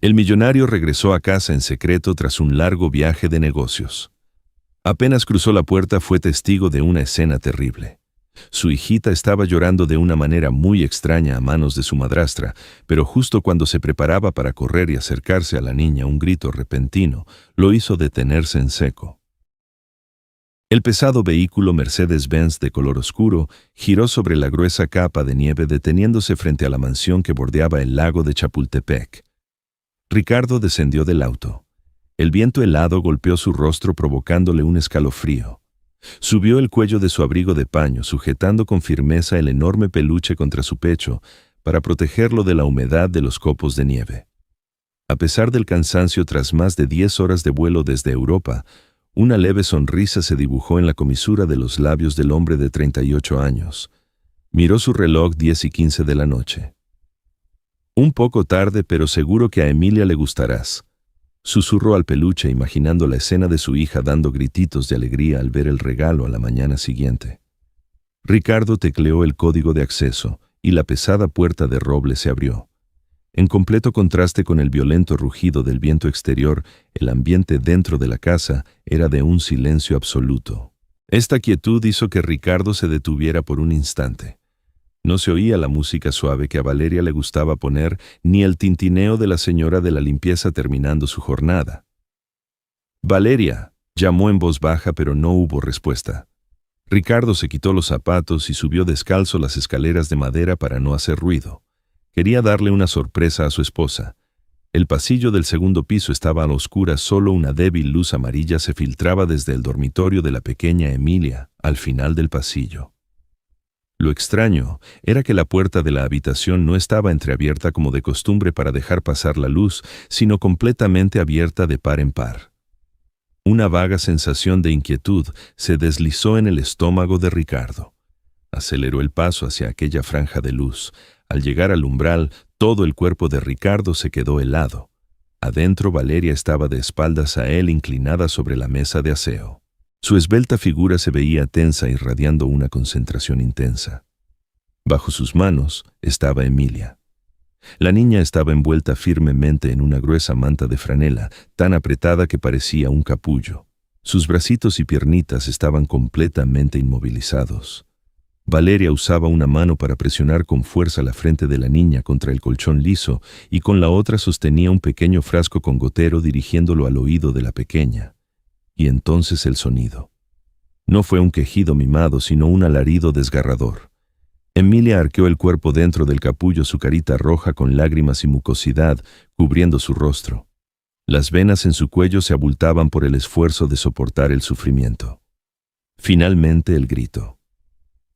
El millonario regresó a casa en secreto tras un largo viaje de negocios. Apenas cruzó la puerta fue testigo de una escena terrible. Su hijita estaba llorando de una manera muy extraña a manos de su madrastra, pero justo cuando se preparaba para correr y acercarse a la niña, un grito repentino lo hizo detenerse en seco. El pesado vehículo Mercedes-Benz de color oscuro giró sobre la gruesa capa de nieve deteniéndose frente a la mansión que bordeaba el lago de Chapultepec. Ricardo descendió del auto. El viento helado golpeó su rostro provocándole un escalofrío. Subió el cuello de su abrigo de paño, sujetando con firmeza el enorme peluche contra su pecho para protegerlo de la humedad de los copos de nieve. A pesar del cansancio tras más de 10 horas de vuelo desde Europa, una leve sonrisa se dibujó en la comisura de los labios del hombre de 38 años. Miró su reloj 10:15 de la noche. Un poco tarde, pero seguro que a Emilia le gustarás. Susurró al peluche imaginando la escena de su hija dando grititos de alegría al ver el regalo a la mañana siguiente. Ricardo tecleó el código de acceso y la pesada puerta de roble se abrió. En completo contraste con el violento rugido del viento exterior, el ambiente dentro de la casa era de un silencio absoluto. Esta quietud hizo que Ricardo se detuviera por un instante. No se oía la música suave que a Valeria le gustaba poner, ni el tintineo de la señora de la limpieza terminando su jornada. «Valeria», llamó en voz baja, pero no hubo respuesta. Ricardo se quitó los zapatos y subió descalzo las escaleras de madera para no hacer ruido. Quería darle una sorpresa a su esposa. El pasillo del segundo piso estaba a la oscura, solo una débil luz amarilla se filtraba desde el dormitorio de la pequeña Emilia, al final del pasillo. Lo extraño era que la puerta de la habitación no estaba entreabierta como de costumbre para dejar pasar la luz, sino completamente abierta de par en par. Una vaga sensación de inquietud se deslizó en el estómago de Ricardo. Aceleró el paso hacia aquella franja de luz. Al llegar al umbral, todo el cuerpo de Ricardo se quedó helado. Adentro, Valeria estaba de espaldas a él, inclinada sobre la mesa de aseo. Su esbelta figura se veía tensa, irradiando una concentración intensa. Bajo sus manos estaba Emilia. La niña estaba envuelta firmemente en una gruesa manta de franela, tan apretada que parecía un capullo. Sus bracitos y piernitas estaban completamente inmovilizados. Valeria usaba una mano para presionar con fuerza la frente de la niña contra el colchón liso y con la otra sostenía un pequeño frasco con gotero dirigiéndolo al oído de la pequeña. Y entonces el sonido. No fue un quejido mimado, sino un alarido desgarrador. Emilia arqueó el cuerpo dentro del capullo, su carita roja con lágrimas y mucosidad cubriendo su rostro. Las venas en su cuello se abultaban por el esfuerzo de soportar el sufrimiento. Finalmente el grito.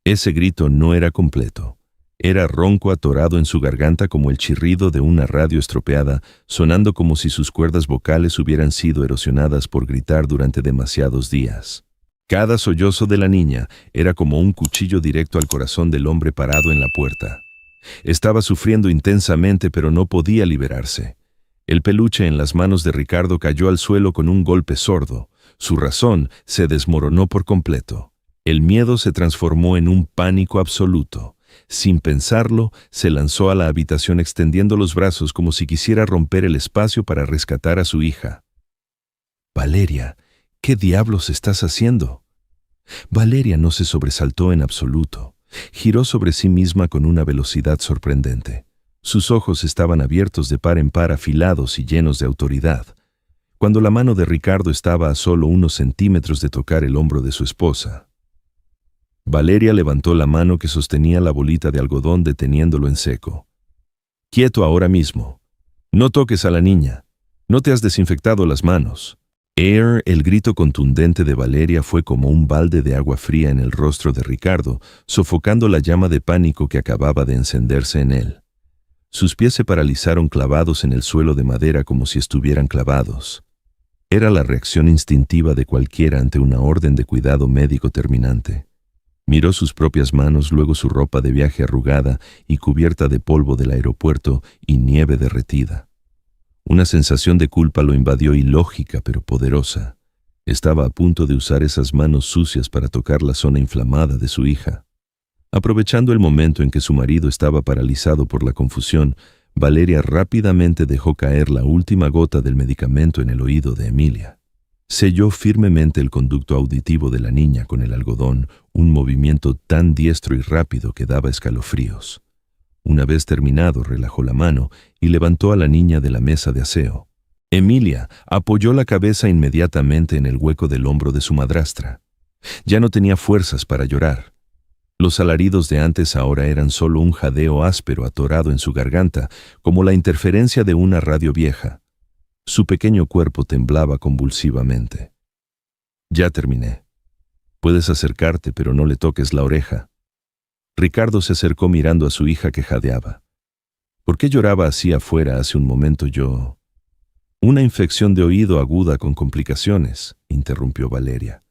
Ese grito no era completo. Era ronco, atorado en su garganta como el chirrido de una radio estropeada, sonando como si sus cuerdas vocales hubieran sido erosionadas por gritar durante demasiados días. Cada sollozo de la niña era como un cuchillo directo al corazón del hombre parado en la puerta. Estaba sufriendo intensamente, pero no podía liberarse. El peluche en las manos de Ricardo cayó al suelo con un golpe sordo. Su razón se desmoronó por completo. El miedo se transformó en un pánico absoluto. Sin pensarlo, se lanzó a la habitación extendiendo los brazos como si quisiera romper el espacio para rescatar a su hija. «Valeria, ¿qué diablos estás haciendo?» Valeria no se sobresaltó en absoluto. Giró sobre sí misma con una velocidad sorprendente. Sus ojos estaban abiertos de par en par, afilados y llenos de autoridad. Cuando la mano de Ricardo estaba a solo unos centímetros de tocar el hombro de su esposa. Valeria levantó la mano que sostenía la bolita de algodón, deteniéndolo en seco. «Quieto ahora mismo. No toques a la niña. No te has desinfectado las manos». El grito contundente de Valeria fue como un balde de agua fría en el rostro de Ricardo, sofocando la llama de pánico que acababa de encenderse en él. Sus pies se paralizaron clavados en el suelo de madera como si estuvieran clavados. Era la reacción instintiva de cualquiera ante una orden de cuidado médico terminante. Miró sus propias manos, luego su ropa de viaje arrugada y cubierta de polvo del aeropuerto y nieve derretida. Una sensación de culpa lo invadió, ilógica pero poderosa. Estaba a punto de usar esas manos sucias para tocar la zona inflamada de su hija. Aprovechando el momento en que su marido estaba paralizado por la confusión, Valeria rápidamente dejó caer la última gota del medicamento en el oído de Emilia. Selló firmemente el conducto auditivo de la niña con el algodón, un movimiento tan diestro y rápido que daba escalofríos. Una vez terminado, relajó la mano y levantó a la niña de la mesa de aseo. Emilia apoyó la cabeza inmediatamente en el hueco del hombro de su madrastra. Ya no tenía fuerzas para llorar. Los alaridos de antes ahora eran solo un jadeo áspero atorado en su garganta, como la interferencia de una radio vieja. Su pequeño cuerpo temblaba convulsivamente. «Ya terminé. Puedes acercarte, pero no le toques la oreja». Ricardo se acercó mirando a su hija que jadeaba. «¿Por qué lloraba así afuera hace un momento yo?» «Una infección de oído aguda con complicaciones», interrumpió Valeria.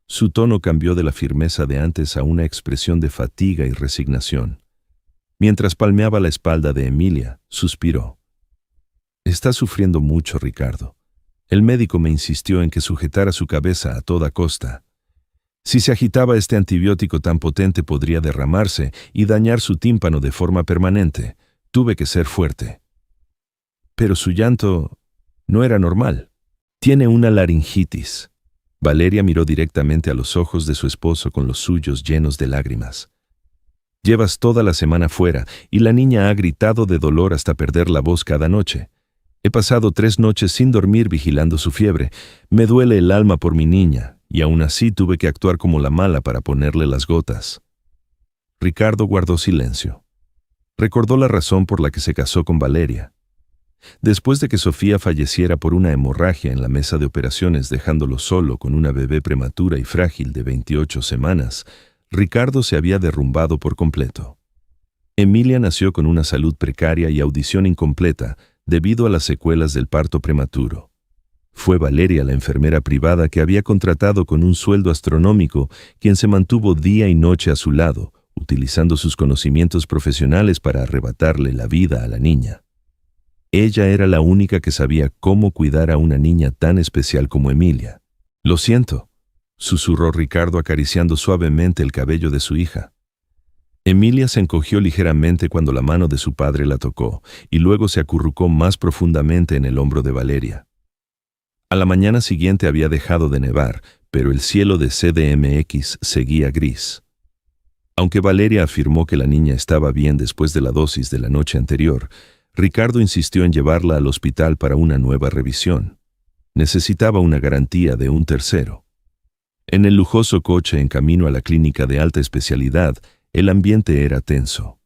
Su tono cambió de la firmeza de antes a una expresión de fatiga y resignación. Mientras palmeaba la espalda de Emilia, suspiró. «Está sufriendo mucho, Ricardo. El médico me insistió en que sujetara su cabeza a toda costa. Si se agitaba este antibiótico tan potente podría derramarse y dañar su tímpano de forma permanente. Tuve que ser fuerte». «Pero su llanto no era normal. Tiene una laringitis». Valeria miró directamente a los ojos de su esposo con los suyos llenos de lágrimas. «Llevas toda la semana fuera y la niña ha gritado de dolor hasta perder la voz cada noche. He pasado 3 noches sin dormir vigilando su fiebre. Me duele el alma por mi niña, y aún así tuve que actuar como la mala para ponerle las gotas». Ricardo guardó silencio. Recordó la razón por la que se casó con Valeria. Después de que Sofía falleciera por una hemorragia en la mesa de operaciones dejándolo solo con una bebé prematura y frágil de 28 semanas, Ricardo se había derrumbado por completo. Emilia nació con una salud precaria y audición incompleta debido a las secuelas del parto prematuro. Fue Valeria, la enfermera privada que había contratado con un sueldo astronómico, quien se mantuvo día y noche a su lado, utilizando sus conocimientos profesionales para arrebatarle la vida a la niña. Ella era la única que sabía cómo cuidar a una niña tan especial como Emilia. «Lo siento», susurró Ricardo acariciando suavemente el cabello de su hija. Emilia se encogió ligeramente cuando la mano de su padre la tocó y luego se acurrucó más profundamente en el hombro de Valeria. A la mañana siguiente había dejado de nevar, pero el cielo de CDMX seguía gris. Aunque Valeria afirmó que la niña estaba bien después de la dosis de la noche anterior, Ricardo insistió en llevarla al hospital para una nueva revisión. Necesitaba una garantía de un tercero. En el lujoso coche en camino a la clínica de alta especialidad, el ambiente era tenso.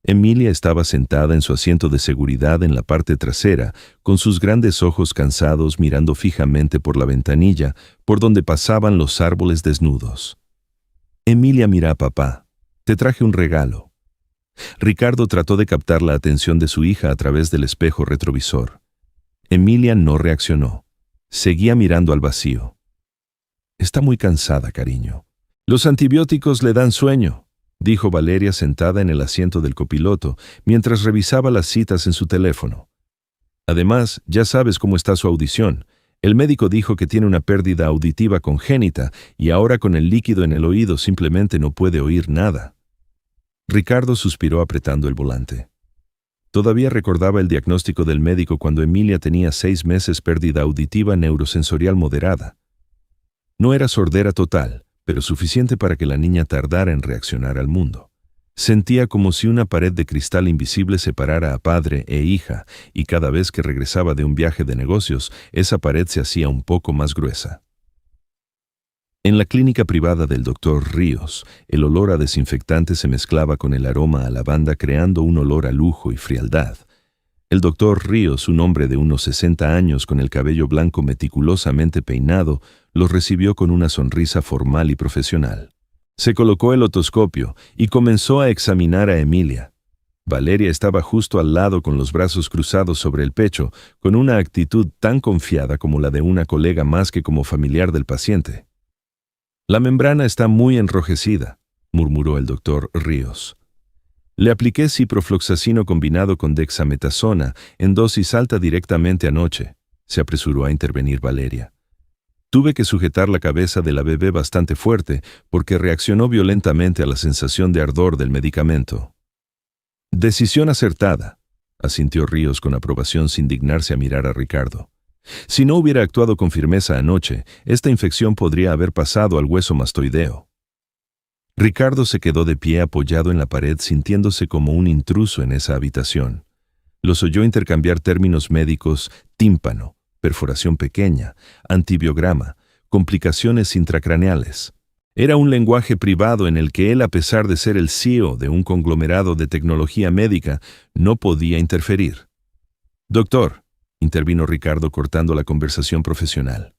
Emilia estaba sentada en su asiento de seguridad en la parte trasera, con sus grandes ojos cansados mirando fijamente por la ventanilla, por donde pasaban los árboles desnudos. «Emilia, mira a papá. Te traje un regalo». Ricardo trató de captar la atención de su hija a través del espejo retrovisor. Emilia no reaccionó. Seguía mirando al vacío. «Está muy cansada, cariño». «Los antibióticos le dan sueño», dijo Valeria sentada en el asiento del copiloto, mientras revisaba las citas en su teléfono. «Además, ya sabes cómo está su audición. El médico dijo que tiene una pérdida auditiva congénita y ahora con el líquido en el oído simplemente no puede oír nada». Ricardo suspiró apretando el volante. Todavía recordaba el diagnóstico del médico cuando Emilia tenía 6 meses pérdida auditiva neurosensorial moderada. No era sordera total, pero suficiente para que la niña tardara en reaccionar al mundo. Sentía como si una pared de cristal invisible separara a padre e hija, y cada vez que regresaba de un viaje de negocios, esa pared se hacía un poco más gruesa. En la clínica privada del Dr. Ríos, el olor a desinfectante se mezclaba con el aroma a lavanda creando un olor a lujo y frialdad. El Dr. Ríos, un hombre de unos 60 años con el cabello blanco meticulosamente peinado, los recibió con una sonrisa formal y profesional. Se colocó el otoscopio y comenzó a examinar a Emilia. Valeria estaba justo al lado con los brazos cruzados sobre el pecho, con una actitud tan confiada como la de una colega más que como familiar del paciente. «La membrana está muy enrojecida», murmuró el doctor Ríos. «Le apliqué ciprofloxacino combinado con dexametasona en dosis alta directamente anoche», se apresuró a intervenir Valeria. «Tuve que sujetar la cabeza de la bebé bastante fuerte porque reaccionó violentamente a la sensación de ardor del medicamento». «Decisión acertada», asintió Ríos con aprobación sin dignarse a mirar a Ricardo. Si no hubiera actuado con firmeza anoche, esta infección podría haber pasado al hueso mastoideo. Ricardo se quedó de pie apoyado en la pared sintiéndose como un intruso en esa habitación. Los oyó intercambiar términos médicos: tímpano, perforación pequeña, antibiograma, complicaciones intracraneales. Era un lenguaje privado en el que él, a pesar de ser el CEO de un conglomerado de tecnología médica, no podía interferir. «Doctor», intervino Ricardo cortando la conversación profesional.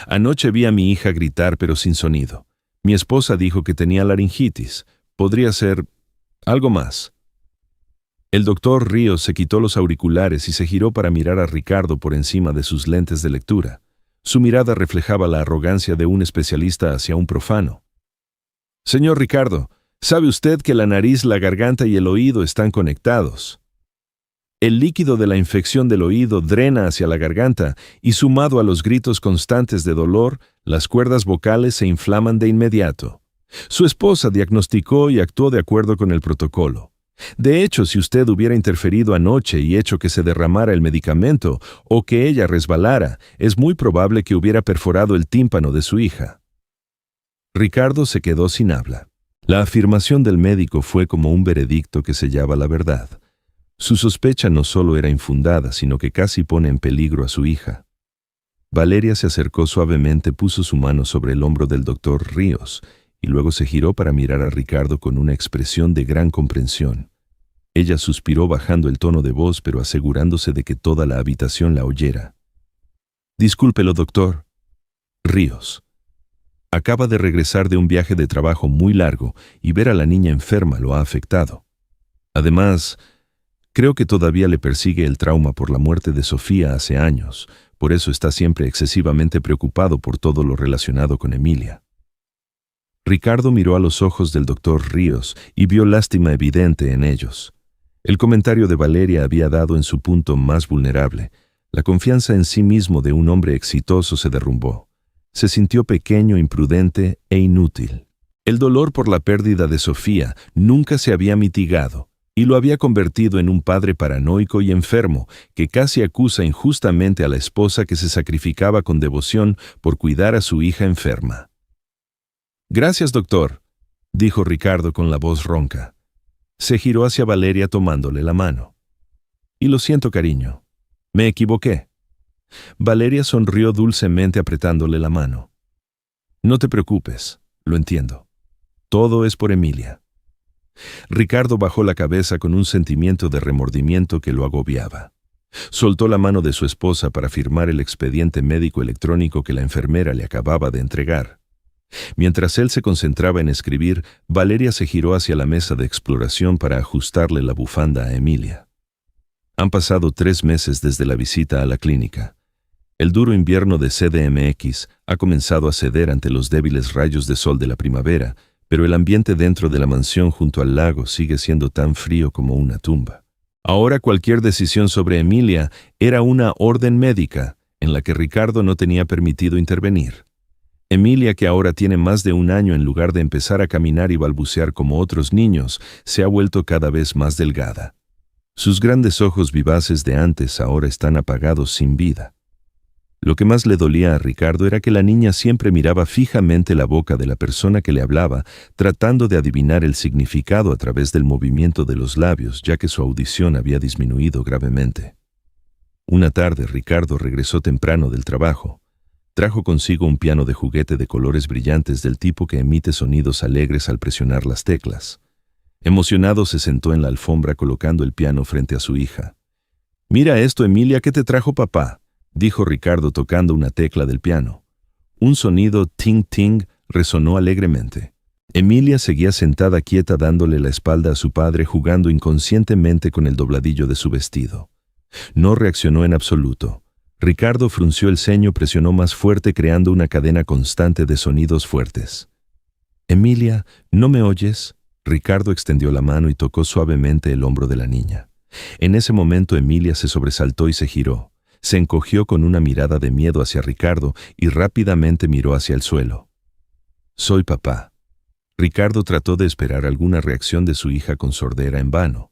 «Anoche vi a mi hija gritar pero sin sonido. Mi esposa dijo que tenía laringitis. Podría ser algo más». El doctor Ríos se quitó los auriculares y se giró para mirar a Ricardo por encima de sus lentes de lectura. Su mirada reflejaba la arrogancia de un especialista hacia un profano. «Señor Ricardo, ¿sabe usted que la nariz, la garganta y el oído están conectados? El líquido de la infección del oído drena hacia la garganta y, sumado a los gritos constantes de dolor, las cuerdas vocales se inflaman de inmediato. Su esposa diagnosticó y actuó de acuerdo con el protocolo. De hecho, si usted hubiera interferido anoche y hecho que se derramara el medicamento o que ella resbalara, es muy probable que hubiera perforado el tímpano de su hija». Ricardo se quedó sin habla. La afirmación del médico fue como un veredicto que sellaba la verdad. Su sospecha no solo era infundada, sino que casi pone en peligro a su hija. Valeria se acercó suavemente, puso su mano sobre el hombro del doctor Ríos y luego se giró para mirar a Ricardo con una expresión de gran comprensión. Ella suspiró bajando el tono de voz, pero asegurándose de que toda la habitación la oyera. «Discúlpelo, doctor Ríos. Acaba de regresar de un viaje de trabajo muy largo y ver a la niña enferma lo ha afectado. Además, creo que todavía le persigue el trauma por la muerte de Sofía hace años, por eso está siempre excesivamente preocupado por todo lo relacionado con Emilia». Ricardo miró a los ojos del doctor Ríos y vio lástima evidente en ellos. El comentario de Valeria había dado en su punto más vulnerable. La confianza en sí mismo de un hombre exitoso se derrumbó. Se sintió pequeño, imprudente e inútil. El dolor por la pérdida de Sofía nunca se había mitigado y lo había convertido en un padre paranoico y enfermo que casi acusa injustamente a la esposa que se sacrificaba con devoción por cuidar a su hija enferma. «Gracias, doctor», dijo Ricardo con la voz ronca. Se giró hacia Valeria tomándole la mano. «Y lo siento, cariño. Me equivoqué». Valeria sonrió dulcemente apretándole la mano. «No te preocupes, lo entiendo. Todo es por Emilia». Ricardo bajó la cabeza con un sentimiento de remordimiento que lo agobiaba. Soltó la mano de su esposa para firmar el expediente médico electrónico que la enfermera le acababa de entregar. Mientras él se concentraba en escribir, Valeria se giró hacia la mesa de exploración para ajustarle la bufanda a Emilia. Han pasado 3 meses desde la visita a la clínica. El duro invierno de CDMX ha comenzado a ceder ante los débiles rayos de sol de la primavera, pero el ambiente dentro de la mansión junto al lago sigue siendo tan frío como una tumba. Ahora cualquier decisión sobre Emilia era una orden médica en la que Ricardo no tenía permitido intervenir. Emilia, que ahora tiene más de 1 año, en lugar de empezar a caminar y balbucear como otros niños, se ha vuelto cada vez más delgada. Sus grandes ojos vivaces de antes ahora están apagados sin vida. Lo que más le dolía a Ricardo era que la niña siempre miraba fijamente la boca de la persona que le hablaba, tratando de adivinar el significado a través del movimiento de los labios, ya que su audición había disminuido gravemente. Una tarde, Ricardo regresó temprano del trabajo. Trajo consigo un piano de juguete de colores brillantes del tipo que emite sonidos alegres al presionar las teclas. Emocionado se sentó en la alfombra colocando el piano frente a su hija. «Mira esto, Emilia, ¿qué te trajo papá?», dijo Ricardo tocando una tecla del piano. Un sonido ting-ting resonó alegremente. Emilia seguía sentada quieta dándole la espalda a su padre, jugando inconscientemente con el dobladillo de su vestido. No reaccionó en absoluto. Ricardo frunció el ceño, presionó más fuerte creando una cadena constante de sonidos fuertes. «Emilia, ¿no me oyes?». Ricardo extendió la mano y tocó suavemente el hombro de la niña. En ese momento Emilia se sobresaltó y se giró. Se encogió con una mirada de miedo hacia Ricardo y rápidamente miró hacia el suelo. «Soy papá». Ricardo trató de esperar alguna reacción de su hija con sordera en vano.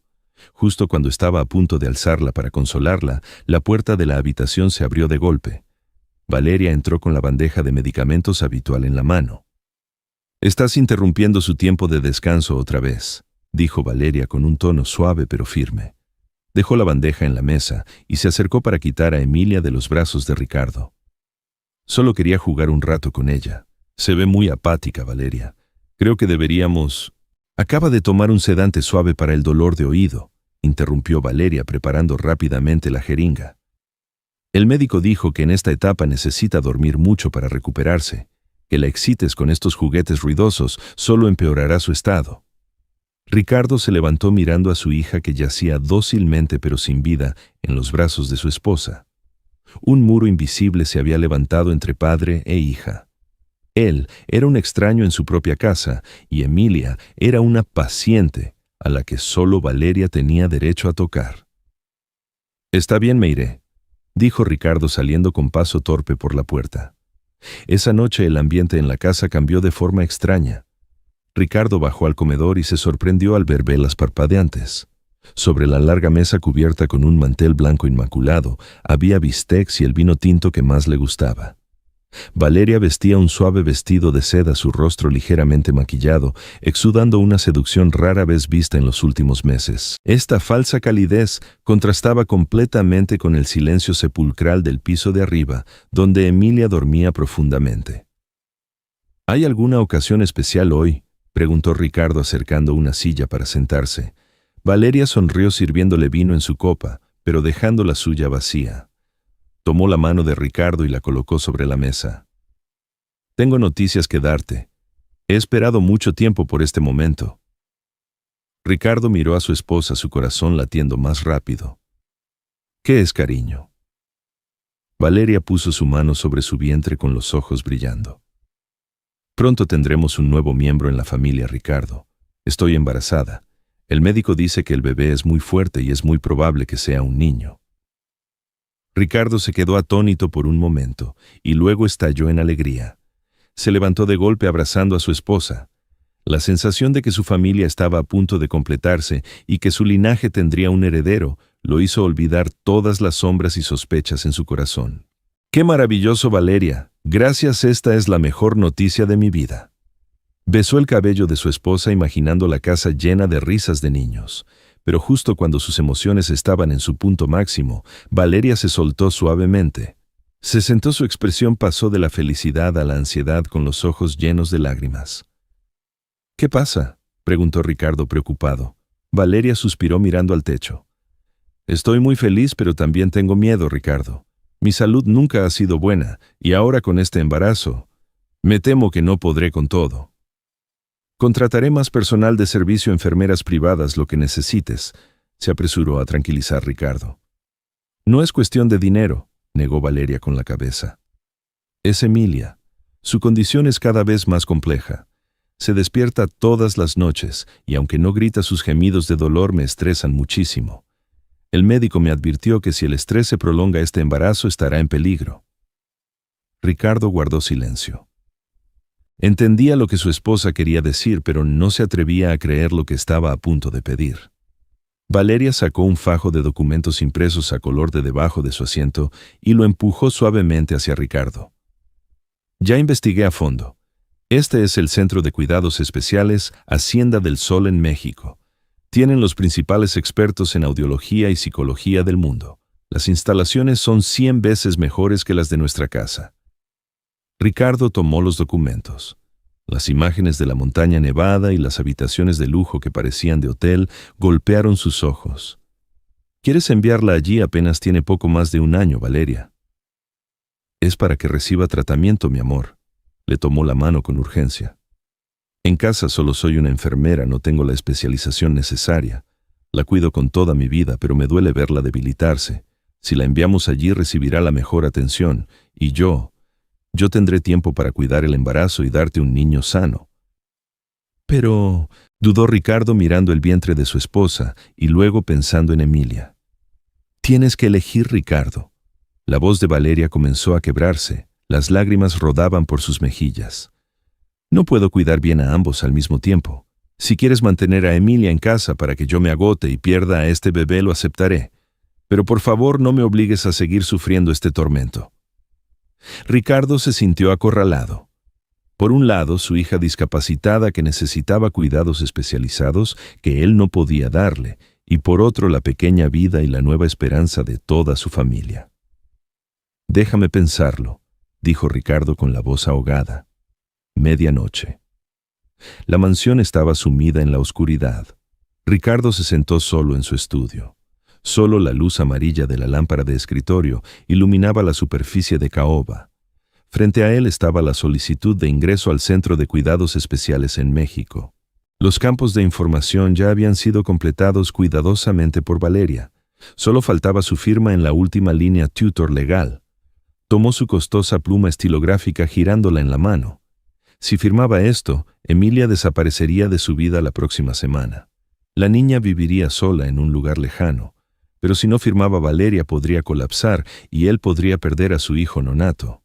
Justo cuando estaba a punto de alzarla para consolarla, la puerta de la habitación se abrió de golpe. Valeria entró con la bandeja de medicamentos habitual en la mano. «Estás interrumpiendo su tiempo de descanso otra vez», dijo Valeria con un tono suave pero firme. Dejó la bandeja en la mesa y se acercó para quitar a Emilia de los brazos de Ricardo. «Solo quería jugar un rato con ella. Se ve muy apática, Valeria. Creo que deberíamos...» «Acaba de tomar un sedante suave para el dolor de oído», interrumpió Valeria preparando rápidamente la jeringa. «El médico dijo que en esta etapa necesita dormir mucho para recuperarse. Que la excites con estos juguetes ruidosos solo empeorará su estado». Ricardo se levantó mirando a su hija que yacía dócilmente pero sin vida en los brazos de su esposa. Un muro invisible se había levantado entre padre e hija. Él era un extraño en su propia casa y Emilia era una paciente a la que solo Valeria tenía derecho a tocar. «Está bien, me iré», dijo Ricardo saliendo con paso torpe por la puerta. Esa noche el ambiente en la casa cambió de forma extraña. Ricardo bajó al comedor y se sorprendió al ver velas parpadeantes. Sobre la larga mesa cubierta con un mantel blanco inmaculado, había bistecs y el vino tinto que más le gustaba. Valeria vestía un suave vestido de seda, su rostro ligeramente maquillado, exudando una seducción rara vez vista en los últimos meses. Esta falsa calidez contrastaba completamente con el silencio sepulcral del piso de arriba, donde Emilia dormía profundamente. «¿Hay alguna ocasión especial hoy?», preguntó Ricardo acercando una silla para sentarse. Valeria sonrió sirviéndole vino en su copa, pero dejando la suya vacía. Tomó la mano de Ricardo y la colocó sobre la mesa. «Tengo noticias que darte. He esperado mucho tiempo por este momento». Ricardo miró a su esposa, su corazón latiendo más rápido. «¿Qué es, cariño?». Valeria puso su mano sobre su vientre con los ojos brillando. «Pronto tendremos un nuevo miembro en la familia, Ricardo. Estoy embarazada. El médico dice que el bebé es muy fuerte y es muy probable que sea un niño». Ricardo se quedó atónito por un momento y luego estalló en alegría. Se levantó de golpe abrazando a su esposa. La sensación de que su familia estaba a punto de completarse y que su linaje tendría un heredero lo hizo olvidar todas las sombras y sospechas en su corazón. «¡Qué maravilloso, Valeria! Gracias, esta es la mejor noticia de mi vida». Besó el cabello de su esposa imaginando la casa llena de risas de niños. Pero justo cuando sus emociones estaban en su punto máximo, Valeria se soltó suavemente. Se sentó, su expresión pasó de la felicidad a la ansiedad con los ojos llenos de lágrimas. «¿Qué pasa?», preguntó Ricardo preocupado. Valeria suspiró mirando al techo. «Estoy muy feliz, pero también tengo miedo, Ricardo. Mi salud nunca ha sido buena, y ahora con este embarazo, me temo que no podré con todo. Contrataré más personal de servicio, enfermeras privadas, lo que necesites», se apresuró a tranquilizar Ricardo. «No es cuestión de dinero», negó Valeria con la cabeza. «Es Emilia. Su condición es cada vez más compleja. Se despierta todas las noches y aunque no grita, sus gemidos de dolor me estresan muchísimo. El médico me advirtió que si el estrés se prolonga, este embarazo estará en peligro». Ricardo guardó silencio. Entendía lo que su esposa quería decir, pero no se atrevía a creer lo que estaba a punto de pedir. Valeria sacó un fajo de documentos impresos a color de debajo de su asiento y lo empujó suavemente hacia Ricardo. «Ya investigué a fondo. Este es el Centro de Cuidados Especiales Hacienda del Sol en México. Tienen los principales expertos en audiología y psicología del mundo. Las instalaciones son 100 veces mejores que las de nuestra casa». Ricardo tomó los documentos. Las imágenes de la montaña nevada y las habitaciones de lujo que parecían de hotel golpearon sus ojos. «¿Quieres enviarla allí? Apenas tiene poco más de un año, Valeria». «Es para que reciba tratamiento, mi amor». Le tomó la mano con urgencia. «En casa solo soy una enfermera, no tengo la especialización necesaria. La cuido con toda mi vida, pero me duele verla debilitarse. Si la enviamos allí recibirá la mejor atención, y yo tendré tiempo para cuidar el embarazo y darte un niño sano». «Pero», dudó Ricardo mirando el vientre de su esposa y luego pensando en Emilia. «Tienes que elegir, Ricardo». La voz de Valeria comenzó a quebrarse, las lágrimas rodaban por sus mejillas. «No puedo cuidar bien a ambos al mismo tiempo. Si quieres mantener a Emilia en casa para que yo me agote y pierda a este bebé, lo aceptaré. Pero por favor no me obligues a seguir sufriendo este tormento. Ricardo se sintió acorralado. Por un lado, su hija discapacitada que necesitaba cuidados especializados que él no podía darle, y por otro la pequeña vida y la nueva esperanza de toda su familia. «Déjame pensarlo», dijo Ricardo con la voz ahogada. Medianoche. La mansión estaba sumida en la oscuridad. Ricardo se sentó solo en su estudio. Solo la luz amarilla de la lámpara de escritorio iluminaba la superficie de caoba. Frente a él estaba la solicitud de ingreso al Centro de Cuidados Especiales en México. Los campos de información ya habían sido completados cuidadosamente por Valeria. Solo faltaba su firma en la última línea tutor legal. Tomó su costosa pluma estilográfica girándola en la mano. Si firmaba esto, Emilia desaparecería de su vida la próxima semana. La niña viviría sola en un lugar lejano, pero si no firmaba Valeria podría colapsar y él podría perder a su hijo nonato.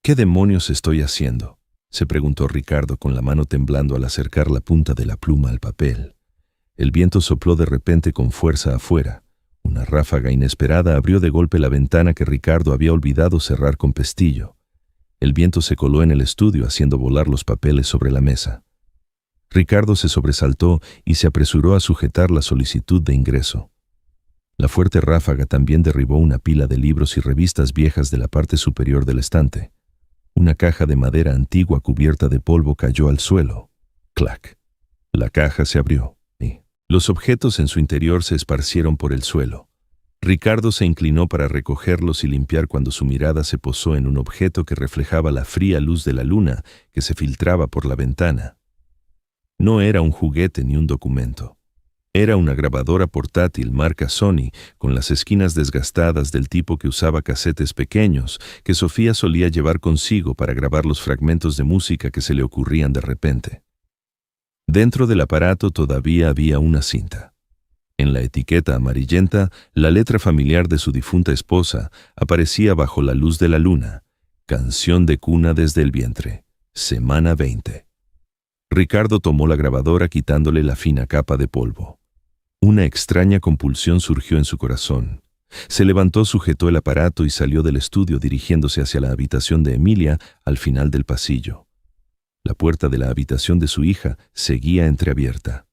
«¿Qué demonios estoy haciendo?», se preguntó Ricardo con la mano temblando al acercar la punta de la pluma al papel. El viento sopló de repente con fuerza afuera. Una ráfaga inesperada abrió de golpe la ventana que Ricardo había olvidado cerrar con pestillo. El viento se coló en el estudio haciendo volar los papeles sobre la mesa. Ricardo se sobresaltó y se apresuró a sujetar la solicitud de ingreso. La fuerte ráfaga también derribó una pila de libros y revistas viejas de la parte superior del estante. Una caja de madera antigua cubierta de polvo cayó al suelo. ¡Clac! La caja se abrió y los objetos en su interior se esparcieron por el suelo. Ricardo se inclinó para recogerlos y limpiar cuando su mirada se posó en un objeto que reflejaba la fría luz de la luna que se filtraba por la ventana. No era un juguete ni un documento. Era una grabadora portátil marca Sony, con las esquinas desgastadas del tipo que usaba casetes pequeños, que Sofía solía llevar consigo para grabar los fragmentos de música que se le ocurrían de repente. Dentro del aparato todavía había una cinta. En la etiqueta amarillenta, la letra familiar de su difunta esposa aparecía bajo la luz de la luna. Canción de cuna desde el vientre. Semana 20. Ricardo tomó la grabadora quitándole la fina capa de polvo. Una extraña compulsión surgió en su corazón. Se levantó, sujetó el aparato y salió del estudio dirigiéndose hacia la habitación de Emilia al final del pasillo. La puerta de la habitación de su hija seguía entreabierta.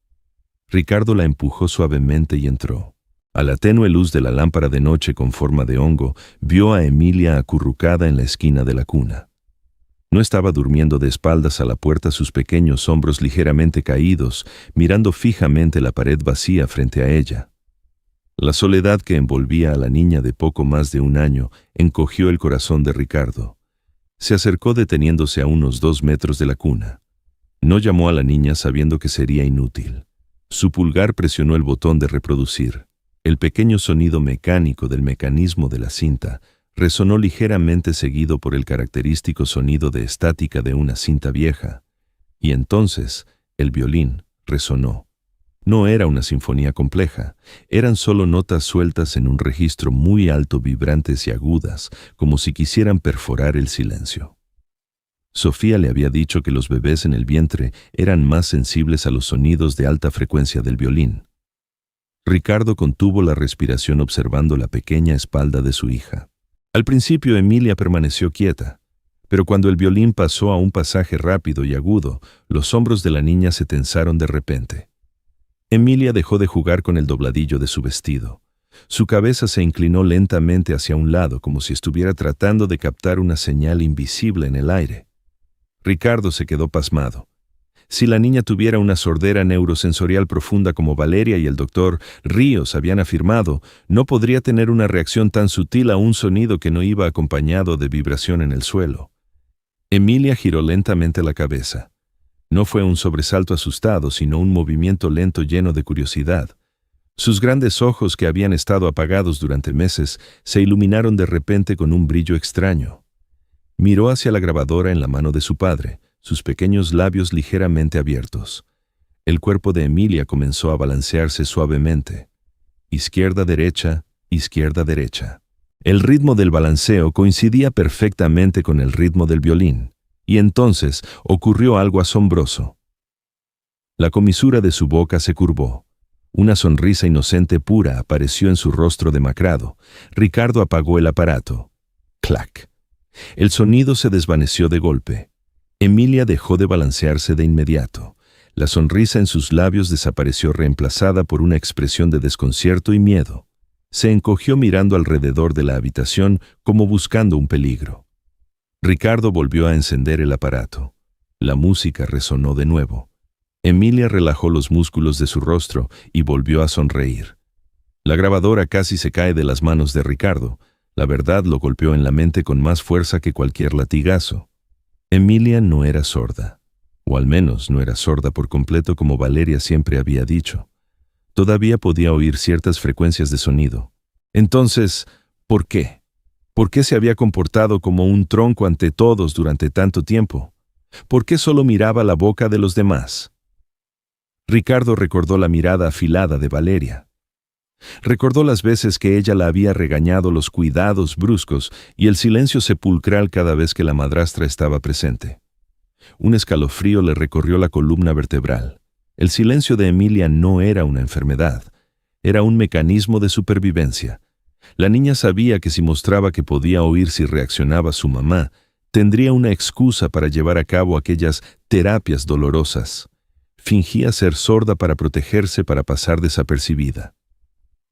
Ricardo la empujó suavemente y entró. A la tenue luz de la lámpara de noche con forma de hongo, vio a Emilia acurrucada en la esquina de la cuna. No estaba durmiendo de espaldas a la puerta, sus pequeños hombros ligeramente caídos, mirando fijamente la pared vacía frente a ella. La soledad que envolvía a la niña de poco más de 1 año encogió el corazón de Ricardo. Se acercó deteniéndose a unos 2 metros de la cuna. No llamó a la niña sabiendo que sería inútil. Su pulgar presionó el botón de reproducir. El pequeño sonido mecánico del mecanismo de la cinta resonó ligeramente seguido por el característico sonido de estática de una cinta vieja. Y entonces el violín resonó. No era una sinfonía compleja, eran solo notas sueltas en un registro muy alto, vibrantes y agudas, como si quisieran perforar el silencio. Sofía le había dicho que los bebés en el vientre eran más sensibles a los sonidos de alta frecuencia del violín. Ricardo contuvo la respiración observando la pequeña espalda de su hija. Al principio Emilia permaneció quieta, pero cuando el violín pasó a un pasaje rápido y agudo, los hombros de la niña se tensaron de repente. Emilia dejó de jugar con el dobladillo de su vestido. Su cabeza se inclinó lentamente hacia un lado, como si estuviera tratando de captar una señal invisible en el aire. Ricardo se quedó pasmado. Si la niña tuviera una sordera neurosensorial profunda como Valeria y el doctor Ríos habían afirmado, no podría tener una reacción tan sutil a un sonido que no iba acompañado de vibración en el suelo. Emilia giró lentamente la cabeza. No fue un sobresalto asustado, sino un movimiento lento lleno de curiosidad. Sus grandes ojos, que habían estado apagados durante meses, se iluminaron de repente con un brillo extraño. Miró hacia la grabadora en la mano de su padre, sus pequeños labios ligeramente abiertos. El cuerpo de Emilia comenzó a balancearse suavemente. Izquierda-derecha, izquierda-derecha. El ritmo del balanceo coincidía perfectamente con el ritmo del violín, y entonces ocurrió algo asombroso. La comisura de su boca se curvó. Una sonrisa inocente pura apareció en su rostro demacrado. Ricardo apagó el aparato. ¡Clac! El sonido se desvaneció de golpe. Emilia dejó de balancearse de inmediato. La sonrisa en sus labios desapareció reemplazada por una expresión de desconcierto y miedo. Se encogió mirando alrededor de la habitación como buscando un peligro. Ricardo volvió a encender el aparato. La música resonó de nuevo. Emilia relajó los músculos de su rostro y volvió a sonreír. La grabadora casi se cae de las manos de Ricardo. La verdad lo golpeó en la mente con más fuerza que cualquier latigazo. Emilia no era sorda, o al menos no era sorda por completo como Valeria siempre había dicho. Todavía podía oír ciertas frecuencias de sonido. Entonces, ¿por qué? ¿Por qué se había comportado como un tronco ante todos durante tanto tiempo? ¿Por qué solo miraba la boca de los demás? Ricardo recordó la mirada afilada de Valeria. Recordó las veces que ella la había regañado, los cuidados bruscos y el silencio sepulcral cada vez que la madrastra estaba presente. Un escalofrío le recorrió la columna vertebral. El silencio de Emilia no era una enfermedad, era un mecanismo de supervivencia. La niña sabía que si mostraba que podía oír si reaccionaba su mamá, tendría una excusa para llevar a cabo aquellas terapias dolorosas. Fingía ser sorda para protegerse, para pasar desapercibida.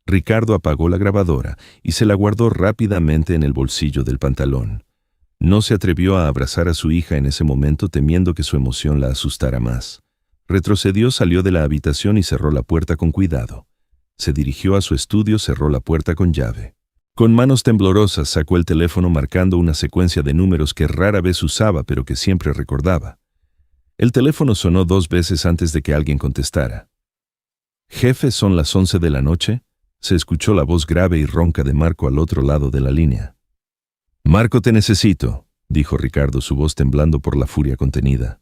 Ricardo apagó la grabadora y se la guardó rápidamente en el bolsillo del pantalón. No se atrevió a abrazar a su hija en ese momento temiendo que su emoción la asustara más. Retrocedió, salió de la habitación y cerró la puerta con cuidado. Se dirigió a su estudio, cerró la puerta con llave. Con manos temblorosas sacó el teléfono marcando una secuencia de números que rara vez usaba pero que siempre recordaba. El teléfono sonó 2 veces antes de que alguien contestara. «Jefe, son las 11 de la noche», se escuchó la voz grave y ronca de Marco al otro lado de la línea. «Marco, te necesito», dijo Ricardo, su voz temblando por la furia contenida.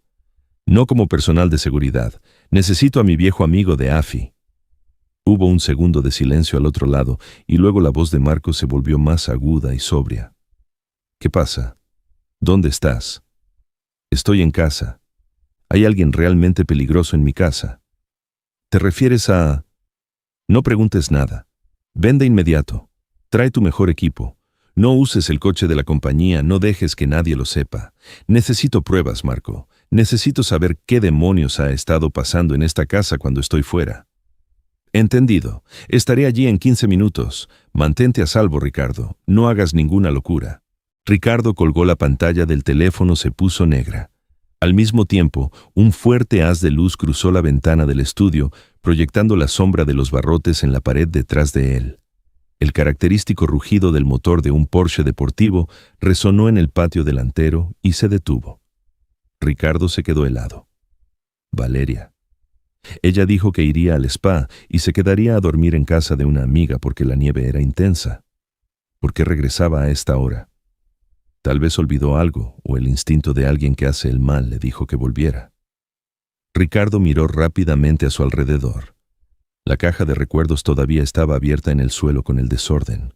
«No como personal de seguridad. Necesito a mi viejo amigo de AFI». Hubo un segundo de silencio al otro lado y luego la voz de Marco se volvió más aguda y sobria. «¿Qué pasa? ¿Dónde estás?» «Estoy en casa. Hay alguien realmente peligroso en mi casa». «¿Te refieres a...?» «No preguntes nada. Ven de inmediato. Trae tu mejor equipo. No uses el coche de la compañía, no dejes que nadie lo sepa. Necesito pruebas, Marco. Necesito saber qué demonios ha estado pasando en esta casa cuando estoy fuera». «Entendido. Estaré allí en 15 minutos. Mantente a salvo, Ricardo. No hagas ninguna locura». Ricardo colgó la pantalla del teléfono, se puso negra. Al mismo tiempo, un fuerte haz de luz cruzó la ventana del estudio, proyectando la sombra de los barrotes en la pared detrás de él. El característico rugido del motor de un Porsche deportivo resonó en el patio delantero y se detuvo. Ricardo se quedó helado. Valeria. Ella dijo que iría al spa y se quedaría a dormir en casa de una amiga porque la nieve era intensa. ¿Por qué regresaba a esta hora? Tal vez olvidó algo, o el instinto de alguien que hace el mal le dijo que volviera. Ricardo miró rápidamente a su alrededor. La caja de recuerdos todavía estaba abierta en el suelo con el desorden.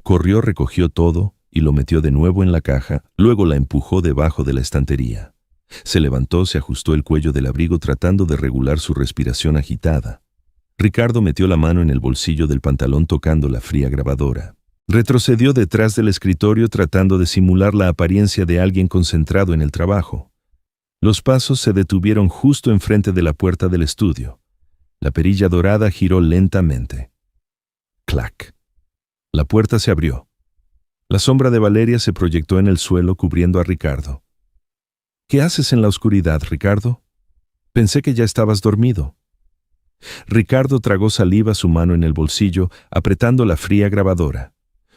Corrió, recogió todo y lo metió de nuevo en la caja, luego la empujó debajo de la estantería. Se levantó, se ajustó el cuello del abrigo tratando de regular su respiración agitada. Ricardo metió la mano en el bolsillo del pantalón tocando la fría grabadora. Retrocedió detrás del escritorio tratando de simular la apariencia de alguien concentrado en el trabajo. Los pasos se detuvieron justo enfrente de la puerta del estudio. La perilla dorada giró lentamente. ¡Clac! La puerta se abrió. La sombra de Valeria se proyectó en el suelo cubriendo a Ricardo. «¿Qué haces en la oscuridad, Ricardo? Pensé que ya estabas dormido». Ricardo tragó saliva, su mano en el bolsillo, apretando la fría grabadora.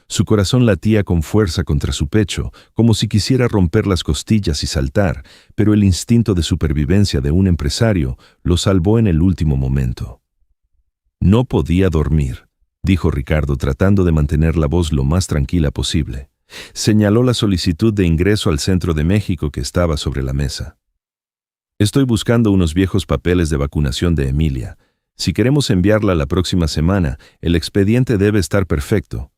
Su corazón latía con fuerza contra su pecho, como si quisiera romper las costillas y saltar, pero el instinto de supervivencia de un empresario lo salvó en el último momento. «No podía dormir», dijo Ricardo tratando de mantener la voz lo más tranquila posible. Señaló la solicitud de ingreso al Centro de México que estaba sobre la mesa. «Estoy buscando unos viejos papeles de vacunación de Emilia. Si queremos enviarla la próxima semana, el expediente debe estar perfecto.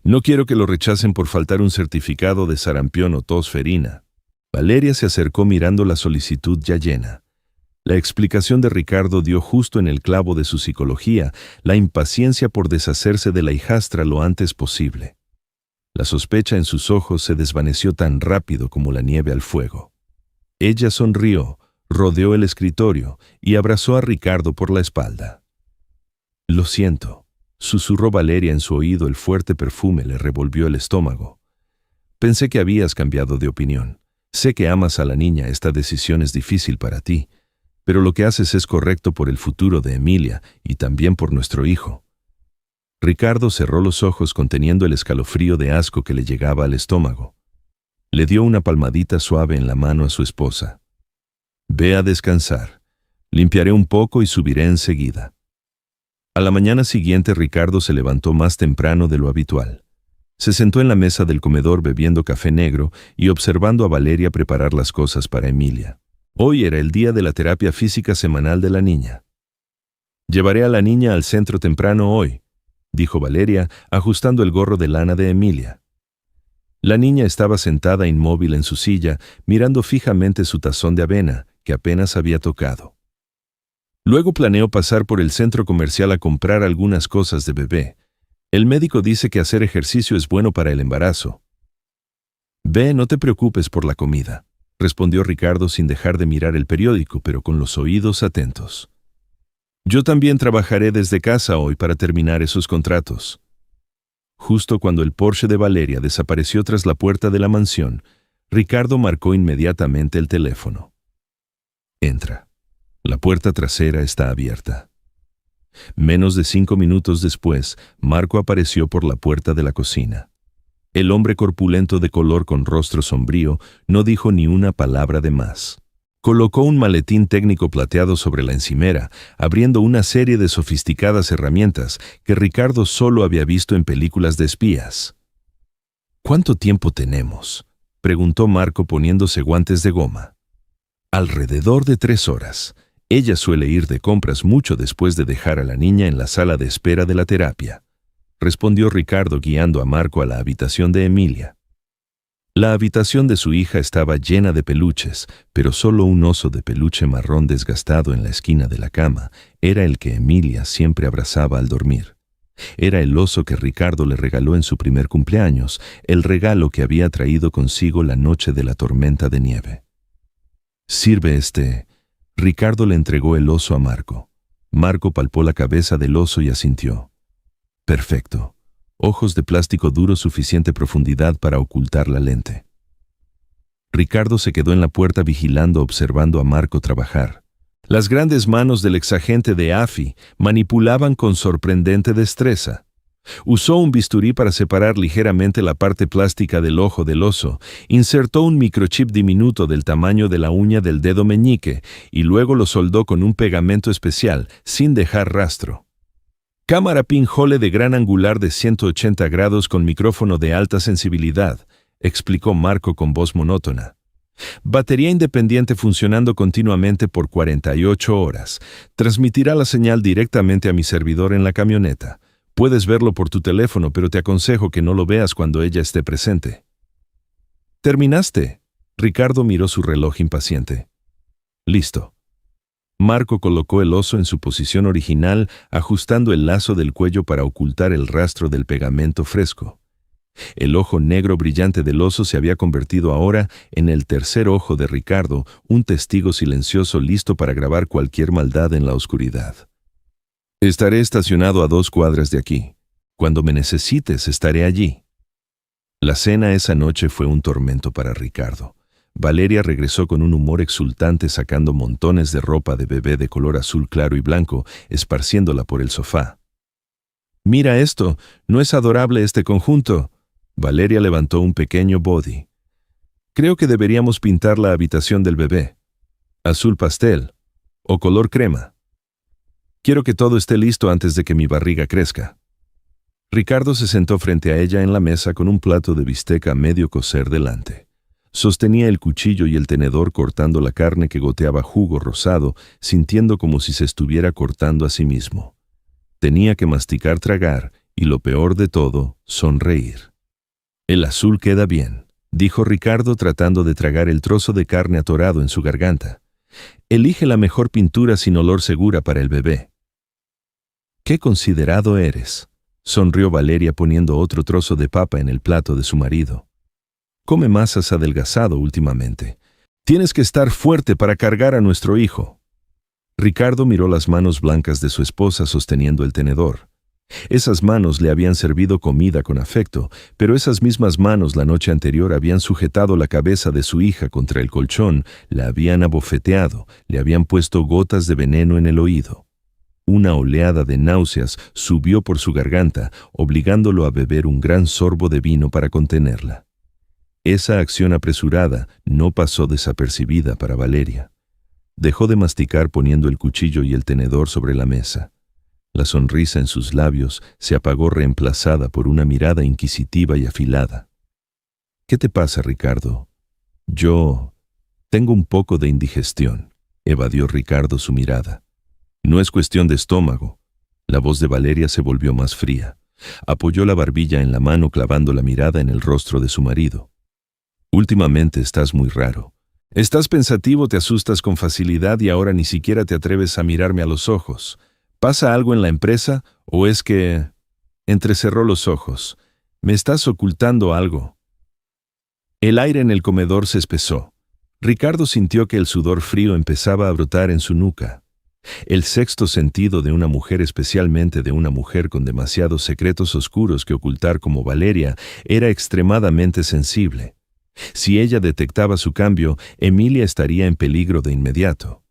No quiero que lo rechacen por faltar un certificado de sarampión o tos ferina». Valeria se acercó mirando la solicitud ya llena. La explicación de Ricardo dio justo en el clavo de su psicología, la impaciencia por deshacerse de la hijastra lo antes posible. La sospecha en sus ojos se desvaneció tan rápido como la nieve al fuego. Ella sonrió, rodeó el escritorio y abrazó a Ricardo por la espalda. «Lo siento», susurró Valeria en su oído. El fuerte perfume le revolvió el estómago. «Pensé que habías cambiado de opinión. Sé que amas a la niña, esta decisión es difícil para ti, pero lo que haces es correcto por el futuro de Emilia y también por nuestro hijo». Ricardo cerró los ojos conteniendo el escalofrío de asco que le llegaba al estómago. Le dio una palmadita suave en la mano a su esposa. «Ve a descansar. Limpiaré un poco y subiré enseguida». A la mañana siguiente Ricardo se levantó más temprano de lo habitual. Se sentó en la mesa del comedor bebiendo café negro y observando a Valeria preparar las cosas para Emilia. Hoy era el día de la terapia física semanal de la niña. «Llevaré a la niña al centro temprano hoy», dijo Valeria, ajustando el gorro de lana de Emilia. La niña estaba sentada inmóvil en su silla, mirando fijamente su tazón de avena, que apenas había tocado. «Luego planeo pasar por el centro comercial a comprar algunas cosas de bebé. El médico dice que hacer ejercicio es bueno para el embarazo». «Ve, no te preocupes por la comida», respondió Ricardo sin dejar de mirar el periódico, pero con los oídos atentos. «Yo también trabajaré desde casa hoy para terminar esos contratos». Justo cuando el Porsche de Valeria desapareció tras la puerta de la mansión, Ricardo marcó inmediatamente el teléfono. «Entra. La puerta trasera está abierta». Menos de 5 minutos después, Marco apareció por la puerta de la cocina. El hombre corpulento de color con rostro sombrío no dijo ni una palabra de más. Colocó un maletín técnico plateado sobre la encimera, abriendo una serie de sofisticadas herramientas que Ricardo solo había visto en películas de espías. «¿Cuánto tiempo tenemos?», preguntó Marco poniéndose guantes de goma. «Alrededor de 3 horas. Ella suele ir de compras mucho después de dejar a la niña en la sala de espera de la terapia», respondió Ricardo guiando a Marco a la habitación de Emilia. La habitación de su hija estaba llena de peluches, pero solo un oso de peluche marrón desgastado en la esquina de la cama era el que Emilia siempre abrazaba al dormir. Era el oso que Ricardo le regaló en su primer cumpleaños, el regalo que había traído consigo la noche de la tormenta de nieve. «Sirve este». Ricardo le entregó el oso a Marco. Marco palpó la cabeza del oso y asintió. «Perfecto. Ojos de plástico duro, suficiente profundidad para ocultar la lente». Ricardo se quedó en la puerta vigilando, observando a Marco trabajar. Las grandes manos del exagente de AFI manipulaban con sorprendente destreza. Usó un bisturí para separar ligeramente la parte plástica del ojo del oso, insertó un microchip diminuto del tamaño de la uña del dedo meñique y luego lo soldó con un pegamento especial, sin dejar rastro. Cámara pinhole de gran angular de 180 grados con micrófono de alta sensibilidad, explicó Marco con voz monótona. Batería independiente funcionando continuamente por 48 horas. Transmitirá la señal directamente a mi servidor en la camioneta. Puedes verlo por tu teléfono, pero te aconsejo que no lo veas cuando ella esté presente. ¿Terminaste? Ricardo miró su reloj impaciente. Listo. Marco colocó el oso en su posición original, ajustando el lazo del cuello para ocultar el rastro del pegamento fresco. El ojo negro brillante del oso se había convertido ahora en el tercer ojo de Ricardo, un testigo silencioso listo para grabar cualquier maldad en la oscuridad. Estaré estacionado a 2 cuadras de aquí. Cuando me necesites, estaré allí. La cena esa noche fue un tormento para Ricardo. Valeria regresó con un humor exultante sacando montones de ropa de bebé de color azul claro y blanco, esparciéndola por el sofá. «Mira esto, ¿no es adorable este conjunto?» Valeria levantó un pequeño body. «Creo que deberíamos pintar la habitación del bebé. Azul pastel o color crema. Quiero que todo esté listo antes de que mi barriga crezca». Ricardo se sentó frente a ella en la mesa con un plato de bistec a medio cocer delante. Sostenía el cuchillo y el tenedor cortando la carne que goteaba jugo rosado, sintiendo como si se estuviera cortando a sí mismo. Tenía que masticar, tragar y, lo peor de todo, sonreír. «El azul queda bien», dijo Ricardo tratando de tragar el trozo de carne atorado en su garganta. Elige la mejor pintura sin olor segura para el bebé. «Qué considerado eres», sonrió Valeria poniendo otro trozo de papa en el plato de su marido. «Come más, has adelgazado últimamente. Tienes que estar fuerte para cargar a nuestro hijo». Ricardo miró las manos blancas de su esposa sosteniendo el tenedor. Esas manos le habían servido comida con afecto, pero esas mismas manos la noche anterior habían sujetado la cabeza de su hija contra el colchón, la habían abofeteado, le habían puesto gotas de veneno en el oído. Una oleada de náuseas subió por su garganta, obligándolo a beber un gran sorbo de vino para contenerla. Esa acción apresurada no pasó desapercibida para Valeria. Dejó de masticar poniendo el cuchillo y el tenedor sobre la mesa. La sonrisa en sus labios se apagó reemplazada por una mirada inquisitiva y afilada. «¿Qué te pasa, Ricardo?» «Yo tengo un poco de indigestión», evadió Ricardo su mirada. «No es cuestión de estómago». La voz de Valeria se volvió más fría. Apoyó la barbilla en la mano clavando la mirada en el rostro de su marido. «Últimamente estás muy raro. Estás pensativo, te asustas con facilidad y ahora ni siquiera te atreves a mirarme a los ojos. ¿Pasa algo en la empresa o es que...?» Entrecerró los ojos. «¿Me estás ocultando algo?» El aire en el comedor se espesó. Ricardo sintió que el sudor frío empezaba a brotar en su nuca. El sexto sentido de una mujer, especialmente de una mujer con demasiados secretos oscuros que ocultar como Valeria, era extremadamente sensible. Si ella detectaba su cambio, Emilia estaría en peligro de inmediato.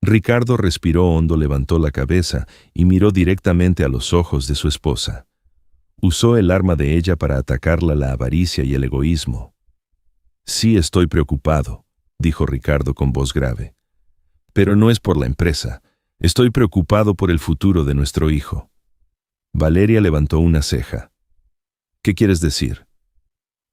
Ricardo respiró hondo, levantó la cabeza y miró directamente a los ojos de su esposa. Usó el arma de ella para atacarla, la avaricia y el egoísmo. «Sí, estoy preocupado», dijo Ricardo con voz grave. «Pero no es por la empresa. Estoy preocupado por el futuro de nuestro hijo». Valeria levantó una ceja. «¿Qué quieres decir?»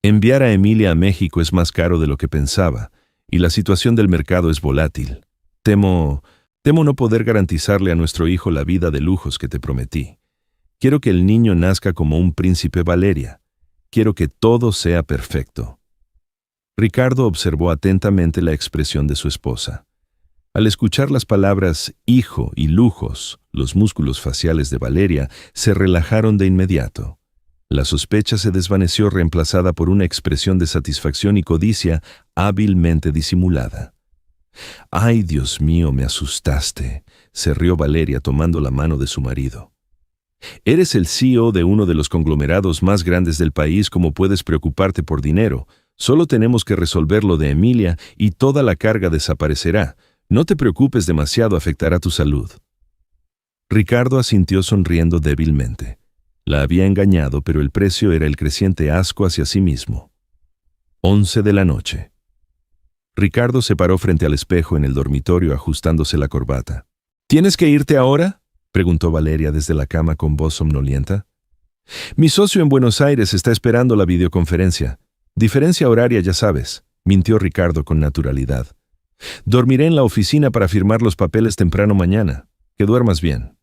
«Enviar a Emilia a México es más caro de lo que pensaba, y la situación del mercado es volátil. Temo no poder garantizarle a nuestro hijo la vida de lujos que te prometí. Quiero que el niño nazca como un príncipe, Valeria. Quiero que todo sea perfecto». Ricardo observó atentamente la expresión de su esposa. Al escuchar las palabras hijo y lujos, los músculos faciales de Valeria se relajaron de inmediato. La sospecha se desvaneció reemplazada por una expresión de satisfacción y codicia hábilmente disimulada. «Ay, Dios mío, me asustaste», se rió Valeria tomando la mano de su marido. «Eres el CEO de uno de los conglomerados más grandes del país, ¿cómo puedes preocuparte por dinero? Solo tenemos que resolver lo de Emilia y toda la carga desaparecerá. No te preocupes demasiado, afectará tu salud». Ricardo asintió sonriendo débilmente. La había engañado, pero el precio era el creciente asco hacia sí mismo. 11 de la noche. Ricardo se paró frente al espejo en el dormitorio ajustándose la corbata. «¿Tienes que irte ahora?», preguntó Valeria desde la cama con voz somnolienta. «Mi socio en Buenos Aires está esperando la videoconferencia. Diferencia horaria, ya sabes», mintió Ricardo con naturalidad. «Dormiré en la oficina para firmar los papeles temprano mañana. Que duermas bien».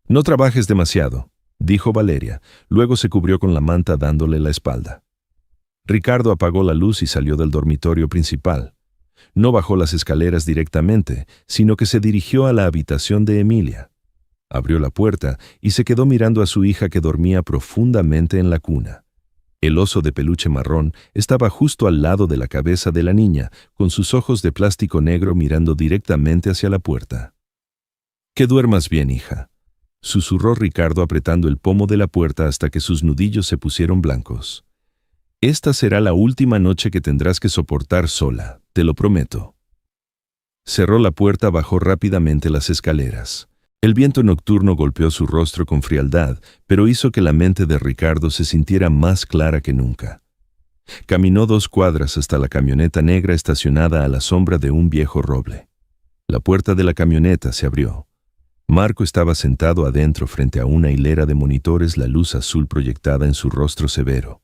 «No trabajes demasiado», dijo Valeria. Luego se cubrió con la manta dándole la espalda. Ricardo apagó la luz y salió del dormitorio principal. No bajó las escaleras directamente, sino que se dirigió a la habitación de Emilia. Abrió la puerta y se quedó mirando a su hija que dormía profundamente en la cuna. El oso de peluche marrón estaba justo al lado de la cabeza de la niña, con sus ojos de plástico negro mirando directamente hacia la puerta. «Que duermas bien, hija», susurró Ricardo apretando el pomo de la puerta hasta que sus nudillos se pusieron blancos. «Esta será la última noche que tendrás que soportar sola, te lo prometo». Cerró la puerta, bajó rápidamente las escaleras. El viento nocturno golpeó su rostro con frialdad, pero hizo que la mente de Ricardo se sintiera más clara que nunca. Caminó 2 cuadras hasta la camioneta negra estacionada a la sombra de un viejo roble. La puerta de la camioneta se abrió. Marco estaba sentado adentro frente a una hilera de monitores, la luz azul proyectada en su rostro severo.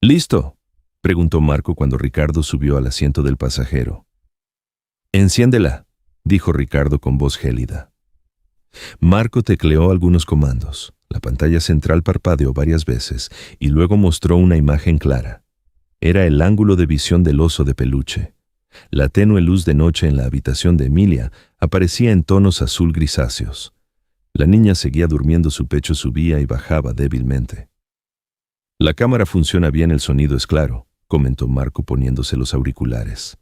«¿Listo?», preguntó Marco cuando Ricardo subió al asiento del pasajero. «Enciéndela», dijo Ricardo con voz gélida. Marco tecleó algunos comandos. La pantalla central parpadeó varias veces y luego mostró una imagen clara. Era el ángulo de visión del oso de peluche. La tenue luz de noche en la habitación de Emilia aparecía en tonos azul grisáceos. La niña seguía durmiendo, su pecho subía y bajaba débilmente. La cámara funciona bien, el sonido es claro, comentó Marco poniéndose los auriculares.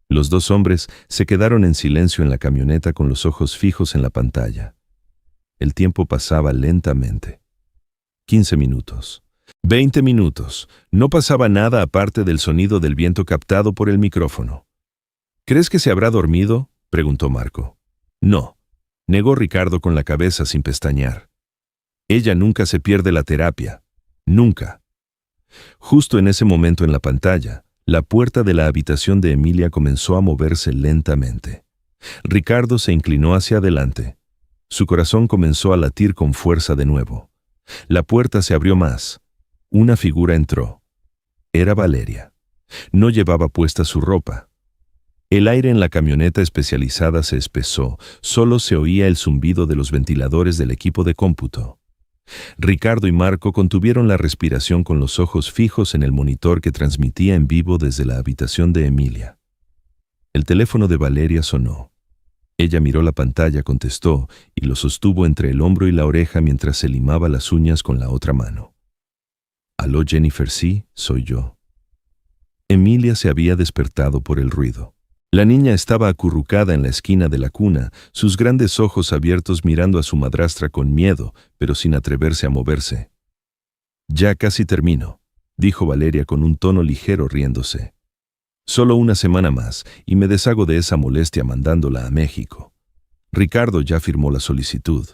Los dos hombres se quedaron en silencio en la camioneta con los ojos fijos en la pantalla. El tiempo pasaba lentamente. 15 minutos. 20 minutos. No pasaba nada aparte del sonido del viento captado por el micrófono. ¿Crees que se habrá dormido?, preguntó Marco. No, negó Ricardo con la cabeza sin pestañear. Ella nunca se pierde la terapia. Nunca. Justo en ese momento en la pantalla, la puerta de la habitación de Emilia comenzó a moverse lentamente. Ricardo se inclinó hacia adelante. Su corazón comenzó a latir con fuerza de nuevo. La puerta se abrió más. Una figura entró. Era Valeria. No llevaba puesta su ropa. El aire en la camioneta especializada se espesó, solo se oía el zumbido de los ventiladores del equipo de cómputo. Ricardo y Marco contuvieron la respiración con los ojos fijos en el monitor que transmitía en vivo desde la habitación de Emilia. El teléfono de Valeria sonó. Ella miró la pantalla, contestó y lo sostuvo entre el hombro y la oreja mientras se limaba las uñas con la otra mano. «Aló, Jennifer, sí, soy yo». Emilia se había despertado por el ruido. La niña estaba acurrucada en la esquina de la cuna, sus grandes ojos abiertos mirando a su madrastra con miedo, pero sin atreverse a moverse. «Ya casi termino», dijo Valeria con un tono ligero, riéndose. «Solo una semana más, y me deshago de esa molestia mandándola a México. Ricardo ya firmó la solicitud».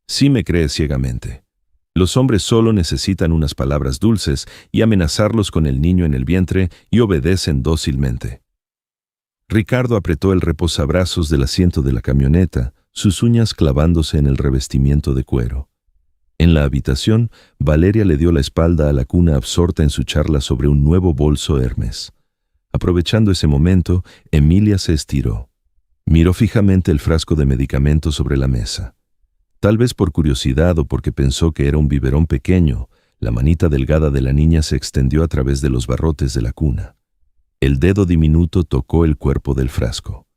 «Sí me crees ciegamente. Los hombres solo necesitan unas palabras dulces y amenazarlos con el niño en el vientre y obedecen dócilmente». Ricardo apretó el reposabrazos del asiento de la camioneta, sus uñas clavándose en el revestimiento de cuero. En la habitación, Valeria le dio la espalda a la cuna, absorta en su charla sobre un nuevo bolso Hermes. Aprovechando ese momento, Emilia se estiró. Miró fijamente el frasco de medicamentos sobre la mesa. Tal vez por curiosidad o porque pensó que era un biberón pequeño, la manita delgada de la niña se extendió a través de los barrotes de la cuna. El dedo diminuto tocó el cuerpo del frasco.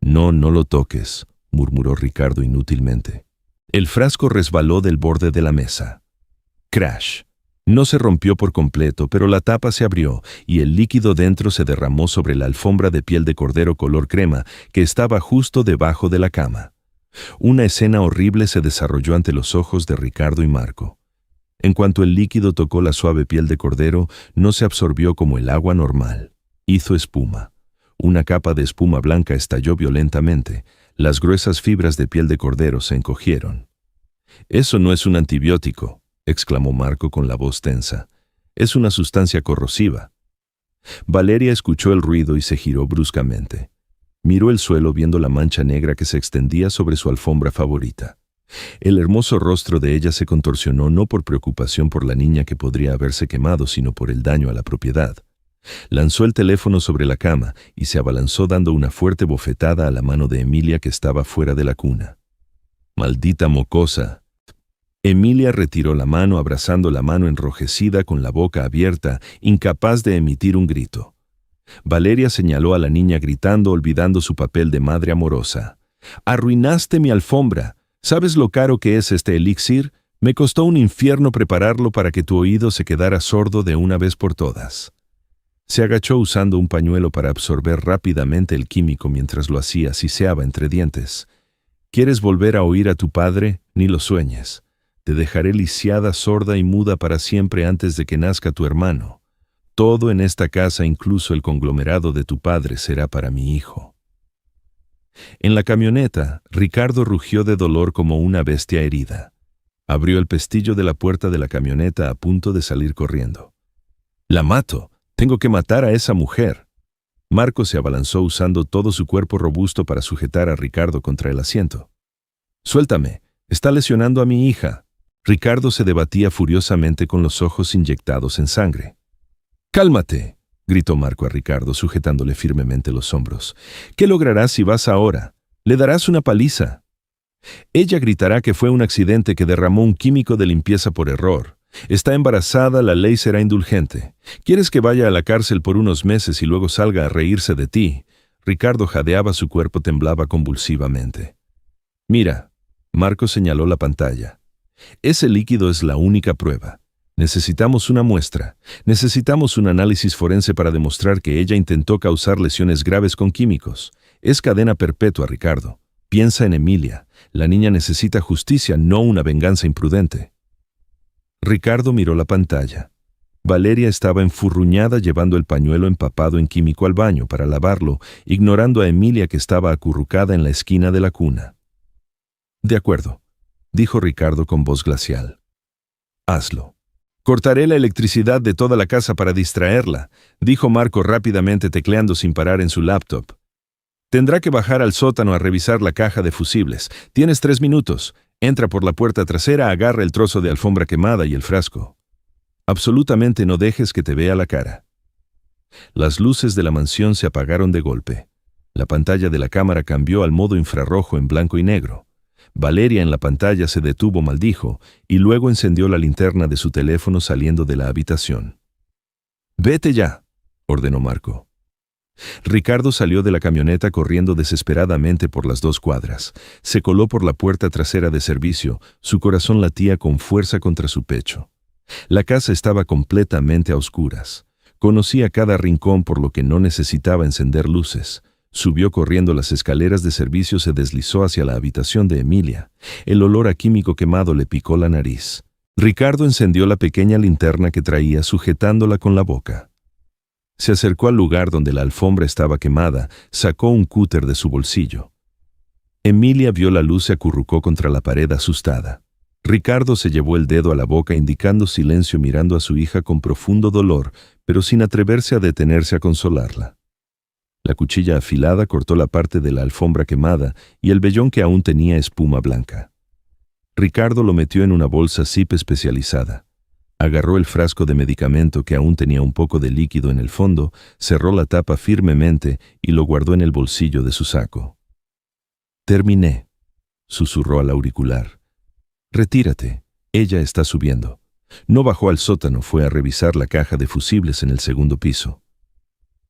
«No, no lo toques», murmuró Ricardo inútilmente. El frasco resbaló del borde de la mesa. Crash. No se rompió por completo, pero la tapa se abrió y el líquido dentro se derramó sobre la alfombra de piel de cordero color crema que estaba justo debajo de la cama. Una escena horrible se desarrolló ante los ojos de Ricardo y Marco. En cuanto el líquido tocó la suave piel de cordero, no se absorbió como el agua normal. Hizo espuma. Una capa de espuma blanca estalló violentamente. Las gruesas fibras de piel de cordero se encogieron. «Eso no es un antibiótico», exclamó Marco con la voz tensa. «Es una sustancia corrosiva». Valeria escuchó el ruido y se giró bruscamente. Miró el suelo viendo la mancha negra que se extendía sobre su alfombra favorita. El hermoso rostro de ella se contorsionó no por preocupación por la niña que podría haberse quemado, sino por el daño a la propiedad. Lanzó el teléfono sobre la cama y se abalanzó dando una fuerte bofetada a la mano de Emilia que estaba fuera de la cuna. «Maldita mocosa». Emilia retiró la mano abrazando la mano enrojecida con la boca abierta, incapaz de emitir un grito. Valeria señaló a la niña gritando, olvidando su papel de madre amorosa. «Arruinaste mi alfombra. ¿Sabes lo caro que es este elixir? Me costó un infierno prepararlo para que tu oído se quedara sordo de una vez por todas». Se agachó usando un pañuelo para absorber rápidamente el químico mientras lo hacía, siseaba entre dientes. «¿Quieres volver a oír a tu padre? Ni lo sueñes. Te dejaré lisiada, sorda y muda para siempre antes de que nazca tu hermano. Todo en esta casa, incluso el conglomerado de tu padre, será para mi hijo». En la camioneta, Ricardo rugió de dolor como una bestia herida. Abrió el pestillo de la puerta de la camioneta a punto de salir corriendo. «La mato. Tengo que matar a esa mujer». Marco se abalanzó usando todo su cuerpo robusto para sujetar a Ricardo contra el asiento. «Suéltame. Está lesionando a mi hija». Ricardo se debatía furiosamente con los ojos inyectados en sangre. «Cálmate», gritó Marco a Ricardo sujetándole firmemente los hombros. «¿Qué lograrás si vas ahora? Le darás una paliza. Ella gritará que fue un accidente, que derramó un químico de limpieza por error. Está embarazada, la ley será indulgente. ¿Quieres que vaya a la cárcel por unos meses y luego salga a reírse de ti? Ricardo jadeaba, su cuerpo temblaba convulsivamente. Mira, Marco señaló la pantalla. Ese líquido es la única prueba. Necesitamos una muestra. Necesitamos un análisis forense para demostrar que ella intentó causar lesiones graves con químicos. Es cadena perpetua, Ricardo. Piensa en Emilia. La niña necesita justicia, no una venganza imprudente. Ricardo miró la pantalla. Valeria estaba enfurruñada llevando el pañuelo empapado en químico al baño para lavarlo, ignorando a Emilia que estaba acurrucada en la esquina de la cuna. De acuerdo, dijo Ricardo con voz glacial. Hazlo. Cortaré la electricidad de toda la casa para distraerla, dijo Marco rápidamente tecleando sin parar en su laptop. Tendrá que bajar al sótano a revisar la caja de fusibles. Tienes 3 minutos. Entra por la puerta trasera, agarra el trozo de alfombra quemada y el frasco. Absolutamente no dejes que te vea la cara. Las luces de la mansión se apagaron de golpe. La pantalla de la cámara cambió al modo infrarrojo en blanco y negro. Valeria en la pantalla se detuvo, maldijo, y luego encendió la linterna de su teléfono saliendo de la habitación. «Vete ya», ordenó Marco. Ricardo salió de la camioneta corriendo desesperadamente por las 2 cuadras. Se coló por la puerta trasera de servicio, su corazón latía con fuerza contra su pecho. La casa estaba completamente a oscuras. Conocía cada rincón por lo que no necesitaba encender luces. Subió corriendo las escaleras de servicio, se deslizó hacia la habitación de Emilia. El olor a químico quemado le picó la nariz. Ricardo encendió la pequeña linterna que traía sujetándola con la boca. Se acercó al lugar donde la alfombra estaba quemada, sacó un cúter de su bolsillo. Emilia vio la luz, se acurrucó contra la pared asustada. Ricardo se llevó el dedo a la boca indicando silencio, mirando a su hija con profundo dolor, pero sin atreverse a detenerse a consolarla. La cuchilla afilada cortó la parte de la alfombra quemada y el vellón que aún tenía espuma blanca. Ricardo lo metió en una bolsa zip especializada. Agarró el frasco de medicamento que aún tenía un poco de líquido en el fondo, cerró la tapa firmemente y lo guardó en el bolsillo de su saco. «Terminé», susurró al auricular. «Retírate, ella está subiendo». No bajó al sótano, fue a revisar la caja de fusibles en el segundo piso.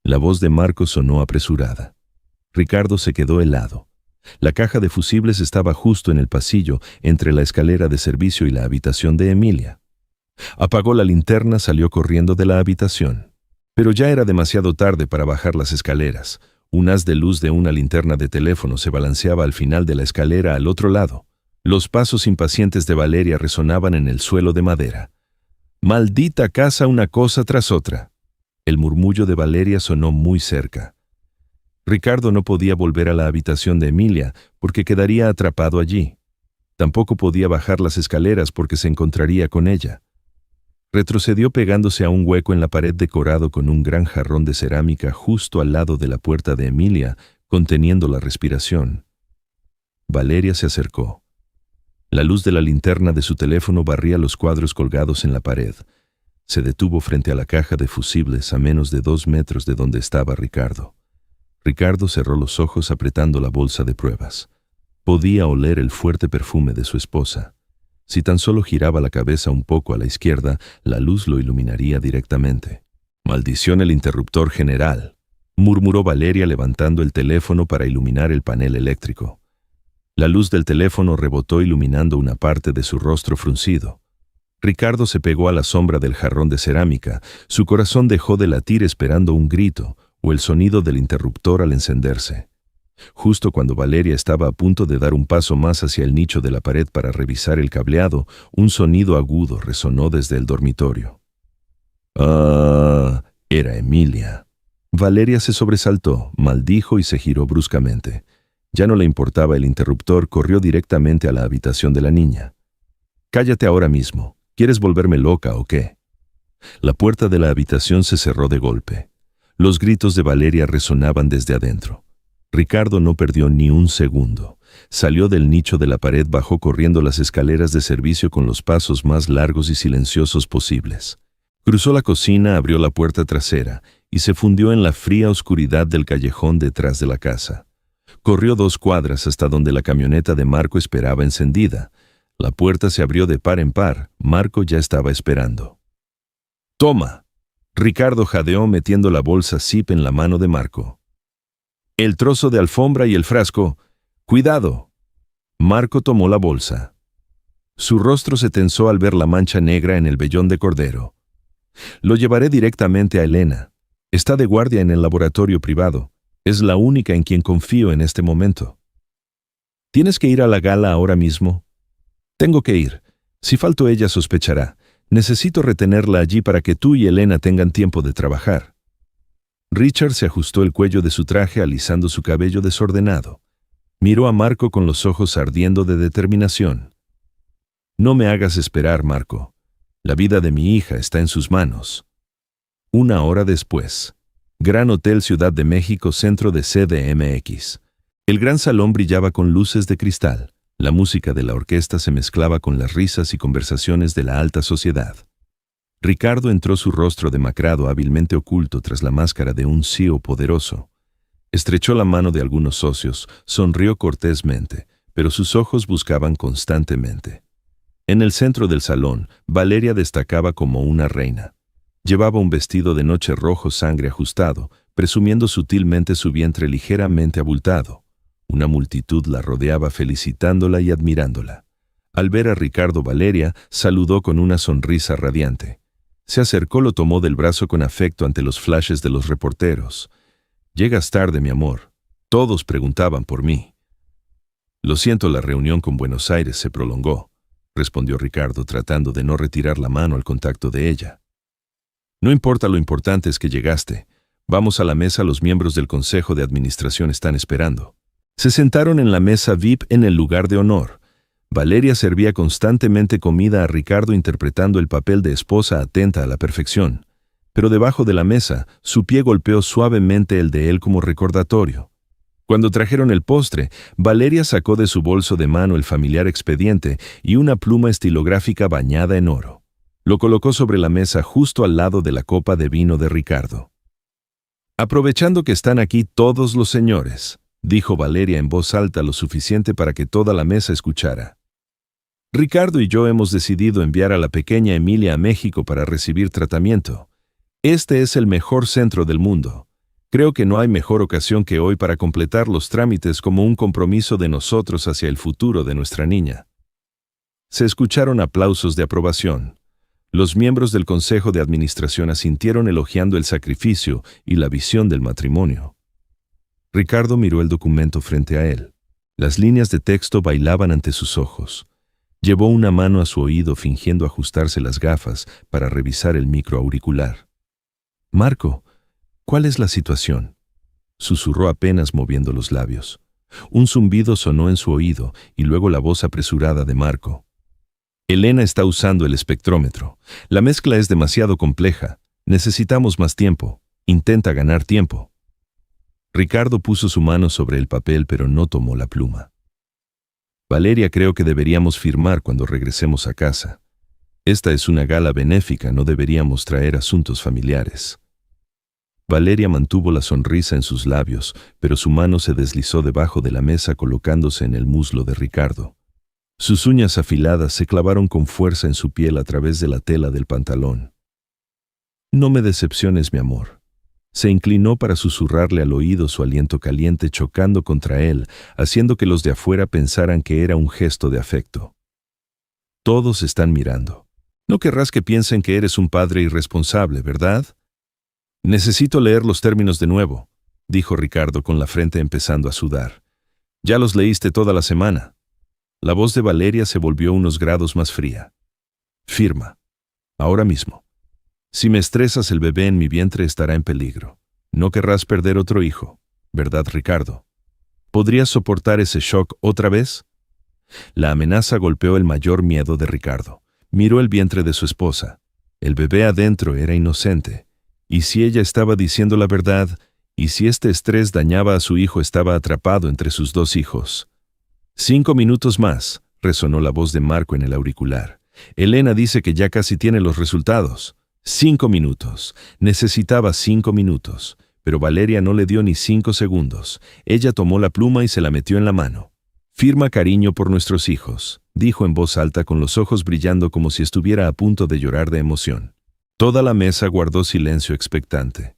La voz de Marco sonó apresurada. Ricardo se quedó helado. La caja de fusibles estaba justo en el pasillo, entre la escalera de servicio y la habitación de Emilia. Apagó la linterna, salió corriendo de la habitación. Pero ya era demasiado tarde para bajar las escaleras. Un haz de luz de una linterna de teléfono se balanceaba al final de la escalera al otro lado. Los pasos impacientes de Valeria resonaban en el suelo de madera. «Maldita casa, una cosa tras otra». El murmullo de Valeria sonó muy cerca. Ricardo no podía volver a la habitación de Emilia porque quedaría atrapado allí. Tampoco podía bajar las escaleras porque se encontraría con ella. Retrocedió pegándose a un hueco en la pared decorado con un gran jarrón de cerámica justo al lado de la puerta de Emilia, conteniendo la respiración. Valeria se acercó. La luz de la linterna de su teléfono barría los cuadros colgados en la pared. Se detuvo frente a la caja de fusibles a menos de 2 metros de donde estaba Ricardo. Ricardo cerró los ojos apretando la bolsa de pruebas. Podía oler el fuerte perfume de su esposa. Si tan solo giraba la cabeza un poco a la izquierda, la luz lo iluminaría directamente. «Maldición el interruptor general», murmuró Valeria levantando el teléfono para iluminar el panel eléctrico. La luz del teléfono rebotó iluminando una parte de su rostro fruncido. Ricardo se pegó a la sombra del jarrón de cerámica. Su corazón dejó de latir esperando un grito o el sonido del interruptor al encenderse. Justo cuando Valeria estaba a punto de dar un paso más hacia el nicho de la pared para revisar el cableado, un sonido agudo resonó desde el dormitorio. «Ah», era Emilia. Valeria se sobresaltó, maldijo y se giró bruscamente. Ya no le importaba el interruptor, corrió directamente a la habitación de la niña. «Cállate ahora mismo. ¿Quieres volverme loca o qué?» La puerta de la habitación se cerró de golpe. Los gritos de Valeria resonaban desde adentro. Ricardo no perdió ni un segundo. Salió del nicho de la pared, bajó corriendo las escaleras de servicio con los pasos más largos y silenciosos posibles. Cruzó la cocina, abrió la puerta trasera y se fundió en la fría oscuridad del callejón detrás de la casa. Corrió 2 cuadras hasta donde la camioneta de Marco esperaba encendida. La puerta se abrió de par en par. Marco ya estaba esperando. «Toma». Ricardo jadeó metiendo la bolsa zip en la mano de Marco. «El trozo de alfombra y el frasco. ¡Cuidado!». Marco tomó la bolsa. Su rostro se tensó al ver la mancha negra en el vellón de cordero. «Lo llevaré directamente a Elena. Está de guardia en el laboratorio privado. Es la única en quien confío en este momento». «¿Tienes que ir a la gala ahora mismo?» «Tengo que ir. Si falto ella sospechará. Necesito retenerla allí para que tú y Elena tengan tiempo de trabajar». Richard se ajustó el cuello de su traje alisando su cabello desordenado. Miró a Marco con los ojos ardiendo de determinación. «No me hagas esperar, Marco. La vida de mi hija está en sus manos». 1 hora después. Gran Hotel Ciudad de México, centro de CDMX. El gran salón brillaba con luces de cristal. La música de la orquesta se mezclaba con las risas y conversaciones de la alta sociedad. Ricardo entró, su rostro demacrado hábilmente oculto tras la máscara de un CEO poderoso. Estrechó la mano de algunos socios, sonrió cortésmente, pero sus ojos buscaban constantemente. En el centro del salón, Valeria destacaba como una reina. Llevaba un vestido de noche rojo sangre ajustado, presumiendo sutilmente su vientre ligeramente abultado. Una multitud la rodeaba felicitándola y admirándola. Al ver a Ricardo, Valeria saludó con una sonrisa radiante. Se acercó, lo tomó del brazo con afecto ante los flashes de los reporteros. «Llegas tarde, mi amor. Todos preguntaban por mí». «Lo siento, la reunión con Buenos Aires se prolongó», respondió Ricardo tratando de no retirar la mano al contacto de ella. «No importa, lo importante es que llegaste. Vamos a la mesa, los miembros del Consejo de Administración están esperando». Se sentaron en la mesa VIP en el lugar de honor. Valeria servía constantemente comida a Ricardo interpretando el papel de esposa atenta a la perfección. Pero debajo de la mesa, su pie golpeó suavemente el de él como recordatorio. Cuando trajeron el postre, Valeria sacó de su bolso de mano el familiar expediente y una pluma estilográfica bañada en oro. Lo colocó sobre la mesa justo al lado de la copa de vino de Ricardo. «Aprovechando que están aquí todos los señores», dijo Valeria en voz alta lo suficiente para que toda la mesa escuchara. «Ricardo y yo hemos decidido enviar a la pequeña Emilia a México para recibir tratamiento. Este es el mejor centro del mundo. Creo que no hay mejor ocasión que hoy para completar los trámites como un compromiso de nosotros hacia el futuro de nuestra niña». Se escucharon aplausos de aprobación. Los miembros del Consejo de Administración asintieron elogiando el sacrificio y la visión del matrimonio. Ricardo miró el documento frente a él. Las líneas de texto bailaban ante sus ojos. Llevó una mano a su oído fingiendo ajustarse las gafas para revisar el microauricular. «Marco, ¿cuál es la situación?», susurró apenas moviendo los labios. Un zumbido sonó en su oído y luego la voz apresurada de Marco. «Elena está usando el espectrómetro. La mezcla es demasiado compleja. Necesitamos más tiempo. Intenta ganar tiempo». Ricardo puso su mano sobre el papel pero no tomó la pluma. «Valeria, creo que deberíamos firmar cuando regresemos a casa. Esta es una gala benéfica, no deberíamos traer asuntos familiares». Valeria mantuvo la sonrisa en sus labios, pero su mano se deslizó debajo de la mesa colocándose en el muslo de Ricardo. Sus uñas afiladas se clavaron con fuerza en su piel a través de la tela del pantalón. «No me decepciones, mi amor». Se inclinó para susurrarle al oído su aliento caliente chocando contra él, haciendo que los de afuera pensaran que era un gesto de afecto. «Todos están mirando. No querrás que piensen que eres un padre irresponsable, ¿verdad?». «Necesito leer los términos de nuevo», dijo Ricardo con la frente empezando a sudar. «Ya los leíste toda la semana». La voz de Valeria se volvió unos grados más fría. «Firma. Ahora mismo. Si me estresas, el bebé en mi vientre estará en peligro. No querrás perder otro hijo, ¿verdad, Ricardo? ¿Podrías soportar ese shock otra vez?». La amenaza golpeó el mayor miedo de Ricardo. Miró el vientre de su esposa. El bebé adentro era inocente. ¿Y si ella estaba diciendo la verdad? ¿Y si este estrés dañaba a su hijo? Estaba atrapado entre sus 2 hijos. 5 minutos más, resonó la voz de Marco en el auricular. Elena dice que ya casi tiene los resultados. 5 minutos. Necesitaba 5 minutos. Pero Valeria no le dio ni 5 segundos. Ella tomó la pluma y se la metió en la mano. Firma cariño por nuestros hijos, dijo en voz alta con los ojos brillando como si estuviera a punto de llorar de emoción. Toda la mesa guardó silencio expectante.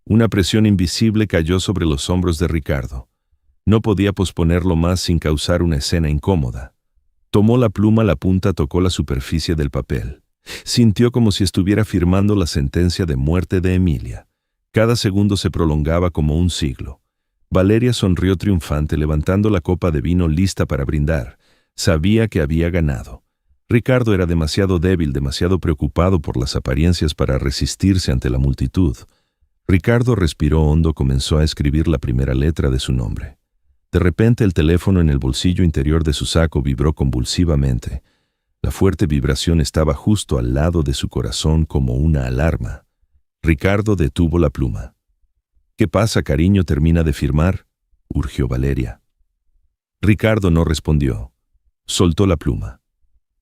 Una presión invisible cayó sobre los hombros de Ricardo. No podía posponerlo más sin causar una escena incómoda. Tomó la pluma, la punta tocó la superficie del papel. Sintió como si estuviera firmando la sentencia de muerte de Emilia. Cada segundo se prolongaba como un siglo. Valeria sonrió triunfante levantando la copa de vino lista para brindar. Sabía que había ganado. Ricardo era demasiado débil, demasiado preocupado por las apariencias para resistirse ante la multitud. Ricardo respiró hondo, comenzó a escribir la primera letra de su nombre. De repente el teléfono en el bolsillo interior de su saco vibró convulsivamente. La fuerte vibración estaba justo al lado de su corazón como una alarma. Ricardo detuvo la pluma. «¿Qué pasa, cariño? ¿Termina de firmar?», urgió Valeria. Ricardo no respondió. Soltó la pluma.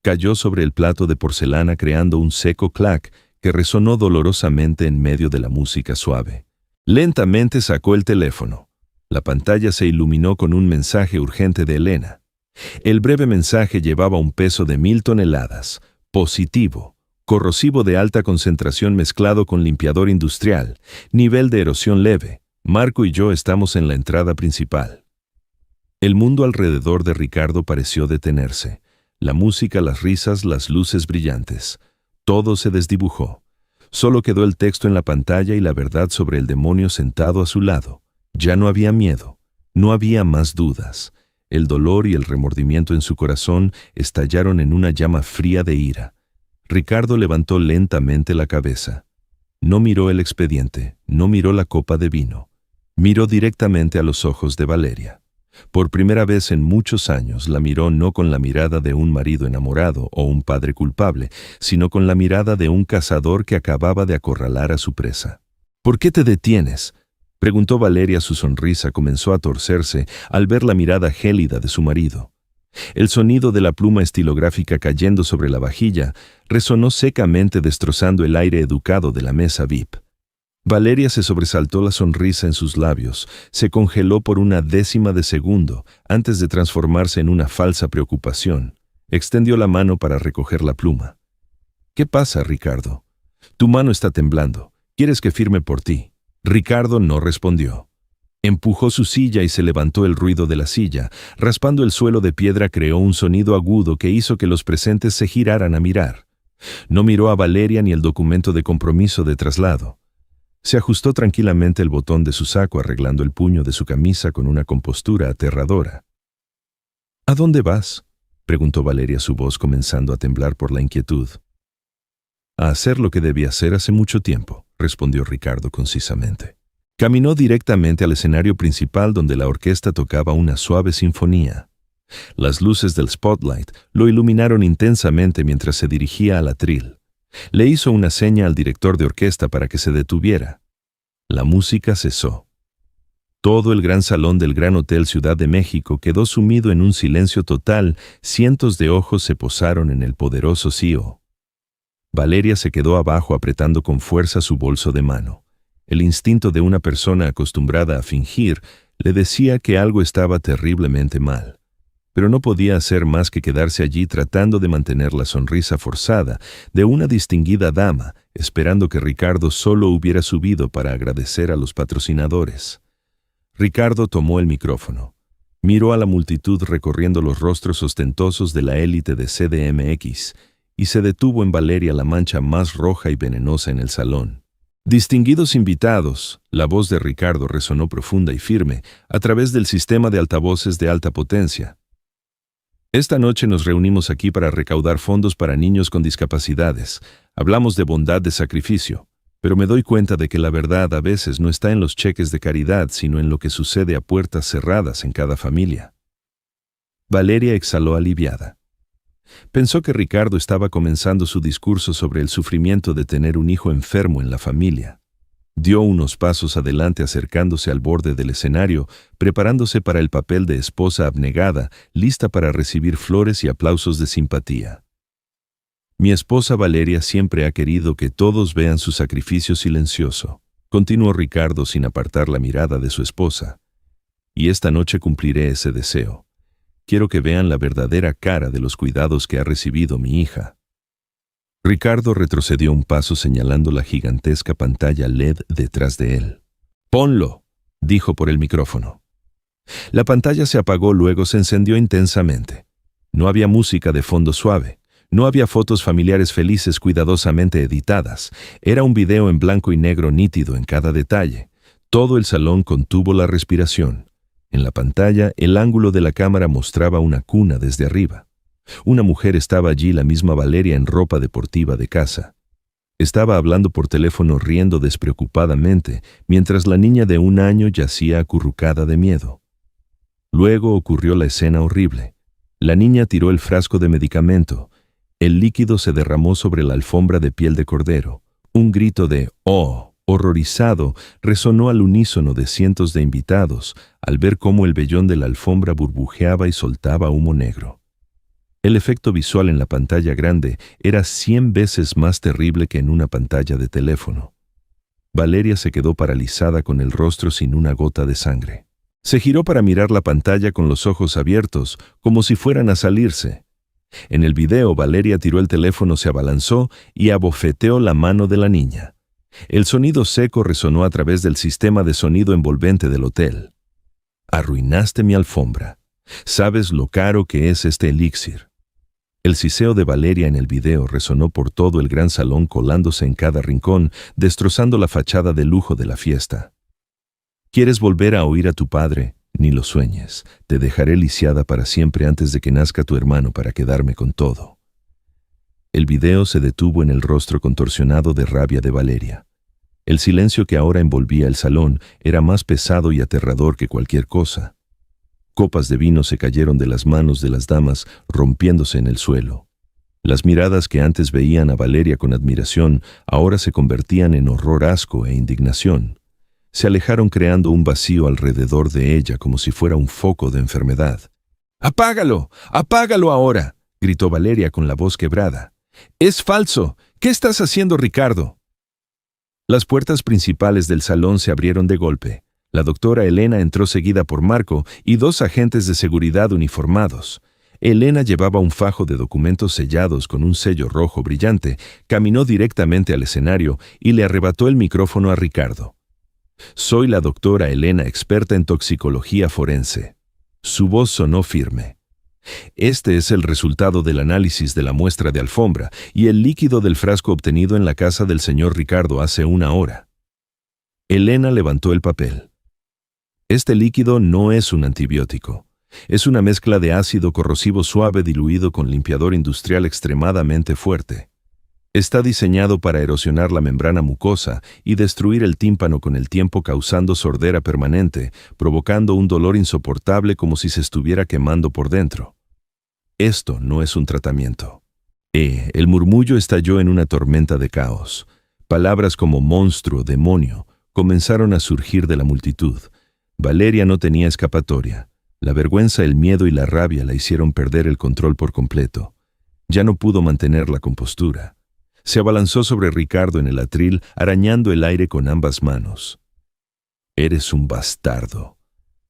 Cayó sobre el plato de porcelana creando un seco clac que resonó dolorosamente en medio de la música suave. Lentamente sacó el teléfono. La pantalla se iluminó con un mensaje urgente de Elena. El breve mensaje llevaba un peso de 1000 toneladas, positivo, corrosivo de alta concentración mezclado con limpiador industrial, nivel de erosión leve. Marco y yo estamos en la entrada principal. El mundo alrededor de Ricardo pareció detenerse. La música, las risas, las luces brillantes. Todo se desdibujó. Solo quedó el texto en la pantalla y la verdad sobre el demonio sentado a su lado. Ya no había miedo, no había más dudas. El dolor y el remordimiento en su corazón estallaron en una llama fría de ira. Ricardo levantó lentamente la cabeza. No miró el expediente, no miró la copa de vino. Miró directamente a los ojos de Valeria. Por primera vez en muchos años la miró no con la mirada de un marido enamorado o un padre culpable, sino con la mirada de un cazador que acababa de acorralar a su presa. «¿Por qué te detienes?», preguntó Valeria. Su sonrisa comenzó a torcerse al ver la mirada gélida de su marido. El sonido de la pluma estilográfica cayendo sobre la vajilla resonó secamente destrozando el aire educado de la mesa VIP. Valeria se sobresaltó, la sonrisa en sus labios se congeló por una décima de segundo antes de transformarse en una falsa preocupación. Extendió la mano para recoger la pluma. «¿Qué pasa, Ricardo? Tu mano está temblando. ¿Quieres que firme por ti?». Ricardo no respondió. Empujó su silla y se levantó. El ruido de la silla, raspando el suelo de piedra, creó un sonido agudo que hizo que los presentes se giraran a mirar. No miró a Valeria ni el documento de compromiso de traslado. Se ajustó tranquilamente el botón de su saco, arreglando el puño de su camisa con una compostura aterradora. «¿A dónde vas?», preguntó Valeria, su voz comenzando a temblar por la inquietud. «A hacer lo que debía hacer hace mucho tiempo», respondió Ricardo concisamente. Caminó directamente al escenario principal donde la orquesta tocaba una suave sinfonía. Las luces del spotlight lo iluminaron intensamente mientras se dirigía al atril. Le hizo una seña al director de orquesta para que se detuviera. La música cesó. Todo el gran salón del Gran Hotel Ciudad de México quedó sumido en un silencio total. Cientos de ojos se posaron en el poderoso CEO. Valeria se quedó abajo apretando con fuerza su bolso de mano. El instinto de una persona acostumbrada a fingir le decía que algo estaba terriblemente mal. Pero no podía hacer más que quedarse allí tratando de mantener la sonrisa forzada de una distinguida dama, esperando que Ricardo solo hubiera subido para agradecer a los patrocinadores. Ricardo tomó el micrófono. Miró a la multitud recorriendo los rostros ostentosos de la élite de CDMX y se detuvo en Valeria, la mancha más roja y venenosa en el salón. «Distinguidos invitados», la voz de Ricardo resonó profunda y firme a través del sistema de altavoces de alta potencia. «Esta noche nos reunimos aquí para recaudar fondos para niños con discapacidades. Hablamos de bondad, de sacrificio, pero me doy cuenta de que la verdad a veces no está en los cheques de caridad, sino en lo que sucede a puertas cerradas en cada familia». Valeria exhaló aliviada. Pensó que Ricardo estaba comenzando su discurso sobre el sufrimiento de tener un hijo enfermo en la familia. Dio unos pasos adelante acercándose al borde del escenario, preparándose para el papel de esposa abnegada, lista para recibir flores y aplausos de simpatía. «Mi esposa Valeria siempre ha querido que todos vean su sacrificio silencioso», continuó Ricardo sin apartar la mirada de su esposa. «Y esta noche cumpliré ese deseo. Quiero que vean la verdadera cara de los cuidados que ha recibido mi hija». Ricardo retrocedió un paso señalando la gigantesca pantalla LED detrás de él. «Ponlo», dijo por el micrófono. La pantalla se apagó, luego se encendió intensamente. No había música de fondo suave. No había fotos familiares felices cuidadosamente editadas. Era un video en blanco y negro nítido en cada detalle. Todo el salón contuvo la respiración. En la pantalla, el ángulo de la cámara mostraba una cuna desde arriba. Una mujer estaba allí, la misma Valeria, en ropa deportiva de casa. Estaba hablando por teléfono, riendo despreocupadamente, mientras la niña de 1 año yacía acurrucada de miedo. Luego ocurrió la escena horrible. La niña tiró el frasco de medicamento. El líquido se derramó sobre la alfombra de piel de cordero. Un grito de «¡Oh!» horrorizado resonó al unísono de cientos de invitados al ver cómo el vellón de la alfombra burbujeaba y soltaba humo negro. El efecto visual en la pantalla grande era 100 veces más terrible que en una pantalla de teléfono. Valeria se quedó paralizada con el rostro sin una gota de sangre. Se giró para mirar la pantalla con los ojos abiertos, como si fueran a salirse. En el video, Valeria tiró el teléfono, se abalanzó y abofeteó la mano de la niña. El sonido seco resonó a través del sistema de sonido envolvente del hotel. «Arruinaste mi alfombra. Sabes lo caro que es este elixir». El siseo de Valeria en el video resonó por todo el gran salón, colándose en cada rincón, destrozando la fachada de lujo de la fiesta. «¿Quieres volver a oír a tu padre? Ni lo sueñes. Te dejaré lisiada para siempre antes de que nazca tu hermano para quedarme con todo». El video se detuvo en el rostro contorsionado de rabia de Valeria. El silencio que ahora envolvía el salón era más pesado y aterrador que cualquier cosa. Copas de vino se cayeron de las manos de las damas, rompiéndose en el suelo. Las miradas que antes veían a Valeria con admiración ahora se convertían en horror, asco e indignación. Se alejaron creando un vacío alrededor de ella como si fuera un foco de enfermedad. «¡Apágalo! ¡Apágalo ahora!», gritó Valeria con la voz quebrada. «¡Es falso! ¿Qué estás haciendo, Ricardo?». Las puertas principales del salón se abrieron de golpe. La doctora Elena entró seguida por Marco y 2 agentes de seguridad uniformados. Elena llevaba un fajo de documentos sellados con un sello rojo brillante, caminó directamente al escenario y le arrebató el micrófono a Ricardo. «Soy la doctora Elena, experta en toxicología forense». Su voz sonó firme. «Este es el resultado del análisis de la muestra de alfombra y el líquido del frasco obtenido en la casa del señor Ricardo hace 1 hora». Elena levantó el papel. «Este líquido no es un antibiótico. Es una mezcla de ácido corrosivo suave diluido con limpiador industrial extremadamente fuerte. Está diseñado para erosionar la membrana mucosa y destruir el tímpano con el tiempo, causando sordera permanente, provocando un dolor insoportable como si se estuviera quemando por dentro. Esto no es un tratamiento». El murmullo estalló en una tormenta de caos. Palabras como monstruo, demonio, comenzaron a surgir de la multitud. Valeria no tenía escapatoria. La vergüenza, el miedo y la rabia la hicieron perder el control por completo. Ya no pudo mantener la compostura. Se abalanzó sobre Ricardo en el atril, arañando el aire con ambas manos. «Eres un bastardo.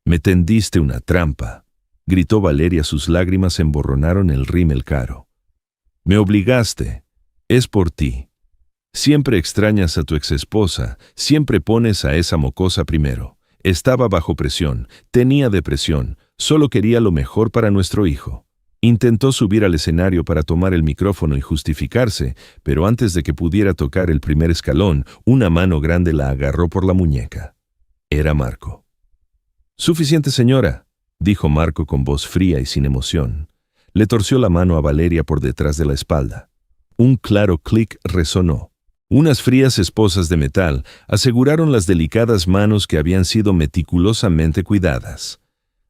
Me tendiste una trampa», gritó Valeria. Sus lágrimas emborronaron el rímel caro. «Me obligaste. Es por ti. Siempre extrañas a tu exesposa, siempre pones a esa mocosa primero. Estaba bajo presión, tenía depresión, solo quería lo mejor para nuestro hijo». Intentó subir al escenario para tomar el micrófono y justificarse, pero antes de que pudiera tocar el primer escalón, una mano grande la agarró por la muñeca. Era Marco. «Suficiente, señora», dijo Marco con voz fría y sin emoción. Le torció la mano a Valeria por detrás de la espalda. Un claro clic resonó. Unas frías esposas de metal aseguraron las delicadas manos que habían sido meticulosamente cuidadas.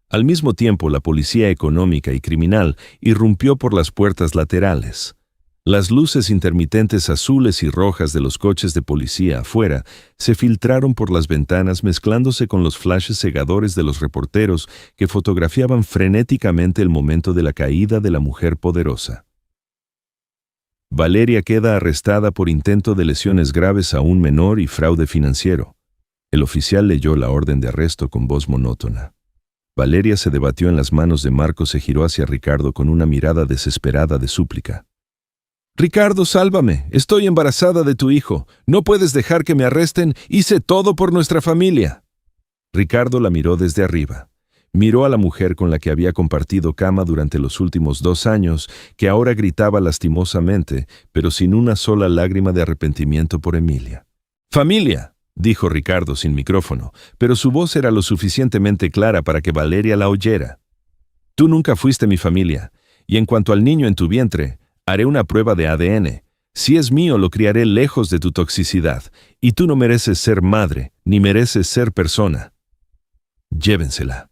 Al mismo tiempo, la policía económica y criminal irrumpió por las puertas laterales. Las luces intermitentes azules y rojas de los coches de policía afuera se filtraron por las ventanas, mezclándose con los flashes cegadores de los reporteros que fotografiaban frenéticamente el momento de la caída de la mujer poderosa. Valeria queda arrestada por intento de lesiones graves a un menor y fraude financiero. El oficial leyó la orden de arresto con voz monótona. Valeria se debatió en las manos de Marco, se giró hacia Ricardo con una mirada desesperada de súplica. «Ricardo, sálvame. Estoy embarazada de tu hijo. No puedes dejar que me arresten. Hice todo por nuestra familia». Ricardo la miró desde arriba. Miró a la mujer con la que había compartido cama durante los últimos 2 años, que ahora gritaba lastimosamente, pero sin una sola lágrima de arrepentimiento por Emilia. «Familia», dijo Ricardo sin micrófono, pero su voz era lo suficientemente clara para que Valeria la oyera. «Tú nunca fuiste mi familia, y en cuanto al niño en tu vientre, haré una prueba de ADN. Si es mío, lo criaré lejos de tu toxicidad, y tú no mereces ser madre, ni mereces ser persona. Llévensela».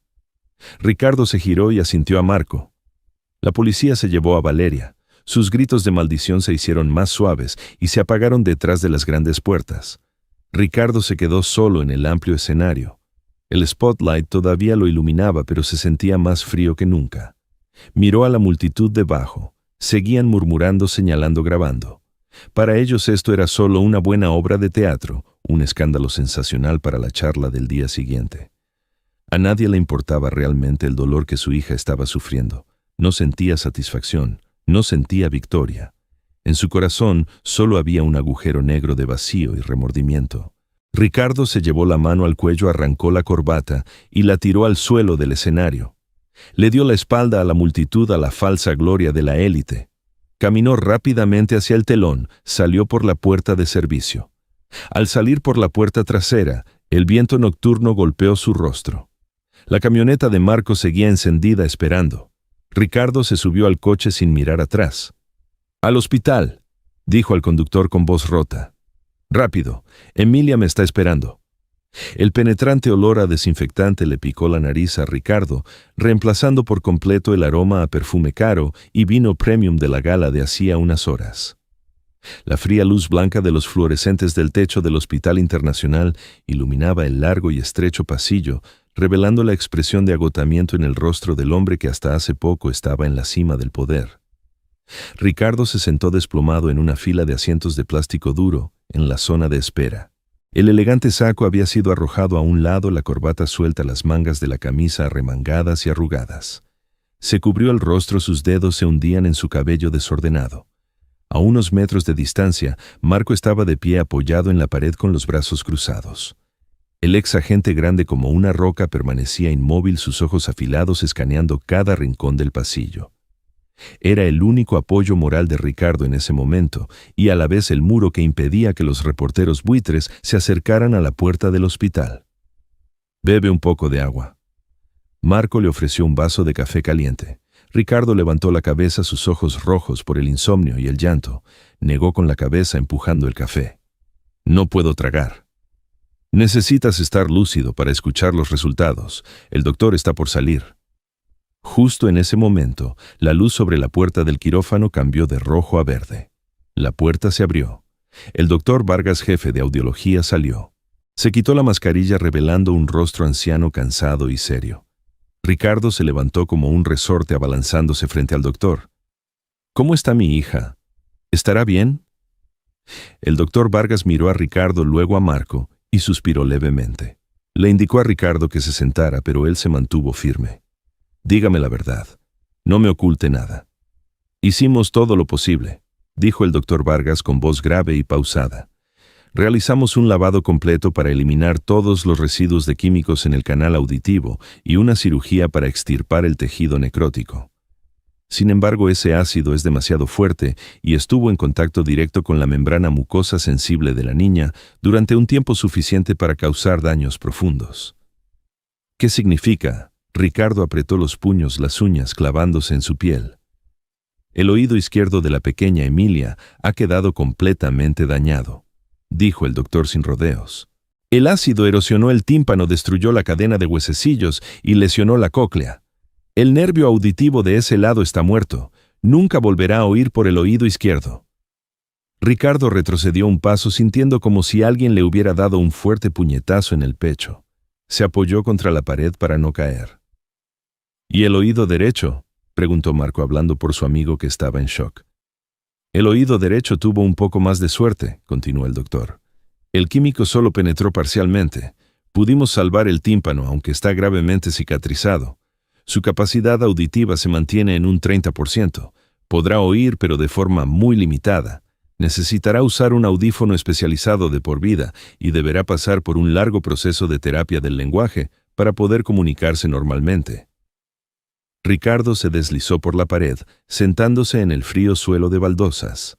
Ricardo se giró y asintió a Marco. La policía se llevó a Valeria. Sus gritos de maldición se hicieron más suaves y se apagaron detrás de las grandes puertas. Ricardo se quedó solo en el amplio escenario. El spotlight todavía lo iluminaba, pero se sentía más frío que nunca. Miró a la multitud debajo. Seguían murmurando, señalando, grabando. Para ellos esto era solo una buena obra de teatro, un escándalo sensacional para la charla del día siguiente. A nadie le importaba realmente el dolor que su hija estaba sufriendo. No sentía satisfacción, no sentía victoria. En su corazón solo había un agujero negro de vacío y remordimiento. Ricardo se llevó la mano al cuello, arrancó la corbata y la tiró al suelo del escenario. Le dio la espalda a la multitud, a la falsa gloria de la élite. Caminó rápidamente hacia el telón, salió por la puerta de servicio. Al salir por la puerta trasera, el viento nocturno golpeó su rostro. La camioneta de Marco seguía encendida esperando. Ricardo se subió al coche sin mirar atrás. «Al hospital», dijo al conductor con voz rota. «Rápido, Emilia me está esperando». El penetrante olor a desinfectante le picó la nariz a Ricardo, reemplazando por completo el aroma a perfume caro y vino premium de la gala de hacía unas horas. La fría luz blanca de los fluorescentes del techo del Hospital Internacional iluminaba el largo y estrecho pasillo, revelando la expresión de agotamiento en el rostro del hombre que hasta hace poco estaba en la cima del poder. Ricardo se sentó desplomado en una fila de asientos de plástico duro, en la zona de espera. El elegante saco había sido arrojado a un lado, la corbata suelta, las mangas de la camisa arremangadas y arrugadas. Se cubrió el rostro, sus dedos se hundían en su cabello desordenado. A unos metros de distancia, Marco estaba de pie apoyado en la pared con los brazos cruzados. El ex agente, grande como una roca, permanecía inmóvil, sus ojos afilados escaneando cada rincón del pasillo. Era el único apoyo moral de Ricardo en ese momento, y a la vez el muro que impedía que los reporteros buitres se acercaran a la puerta del hospital. «Bebe un poco de agua». Marco le ofreció un vaso de café caliente. Ricardo levantó la cabeza, sus ojos rojos por el insomnio y el llanto. Negó con la cabeza, empujando el café. «No puedo tragar». «Necesitas estar lúcido para escuchar los resultados. El doctor está por salir». Justo en ese momento, la luz sobre la puerta del quirófano cambió de rojo a verde. La puerta se abrió. El doctor Vargas, jefe de audiología, salió. Se quitó la mascarilla, revelando un rostro anciano, cansado y serio. Ricardo se levantó como un resorte, abalanzándose frente al doctor. «¿Cómo está mi hija? ¿Estará bien?» El doctor Vargas miró a Ricardo, luego a Marco, y suspiró levemente. Le indicó a Ricardo que se sentara, pero él se mantuvo firme. «Dígame la verdad. No me oculte nada». «Hicimos todo lo posible», dijo el doctor Vargas con voz grave y pausada. «Realizamos un lavado completo para eliminar todos los residuos de químicos en el canal auditivo y una cirugía para extirpar el tejido necrótico. Sin embargo, ese ácido es demasiado fuerte y estuvo en contacto directo con la membrana mucosa sensible de la niña durante un tiempo suficiente para causar daños profundos». «¿Qué significa?». Ricardo apretó los puños, las uñas clavándose en su piel. «El oído izquierdo de la pequeña Emilia ha quedado completamente dañado», dijo el doctor sin rodeos. «El ácido erosionó el tímpano, destruyó la cadena de huesecillos y lesionó la cóclea. El nervio auditivo de ese lado está muerto. Nunca volverá a oír por el oído izquierdo». Ricardo retrocedió un paso, sintiendo como si alguien le hubiera dado un fuerte puñetazo en el pecho. Se apoyó contra la pared para no caer. «¿Y el oído derecho?», preguntó Marco, hablando por su amigo que estaba en shock. «El oído derecho tuvo un poco más de suerte», continuó el doctor. «El químico solo penetró parcialmente. Pudimos salvar el tímpano, aunque está gravemente cicatrizado. Su capacidad auditiva se mantiene en un 30%. Podrá oír, pero de forma muy limitada. Necesitará usar un audífono especializado de por vida y deberá pasar por un largo proceso de terapia del lenguaje para poder comunicarse normalmente. Ricardo se deslizó por la pared, sentándose en el frío suelo de baldosas.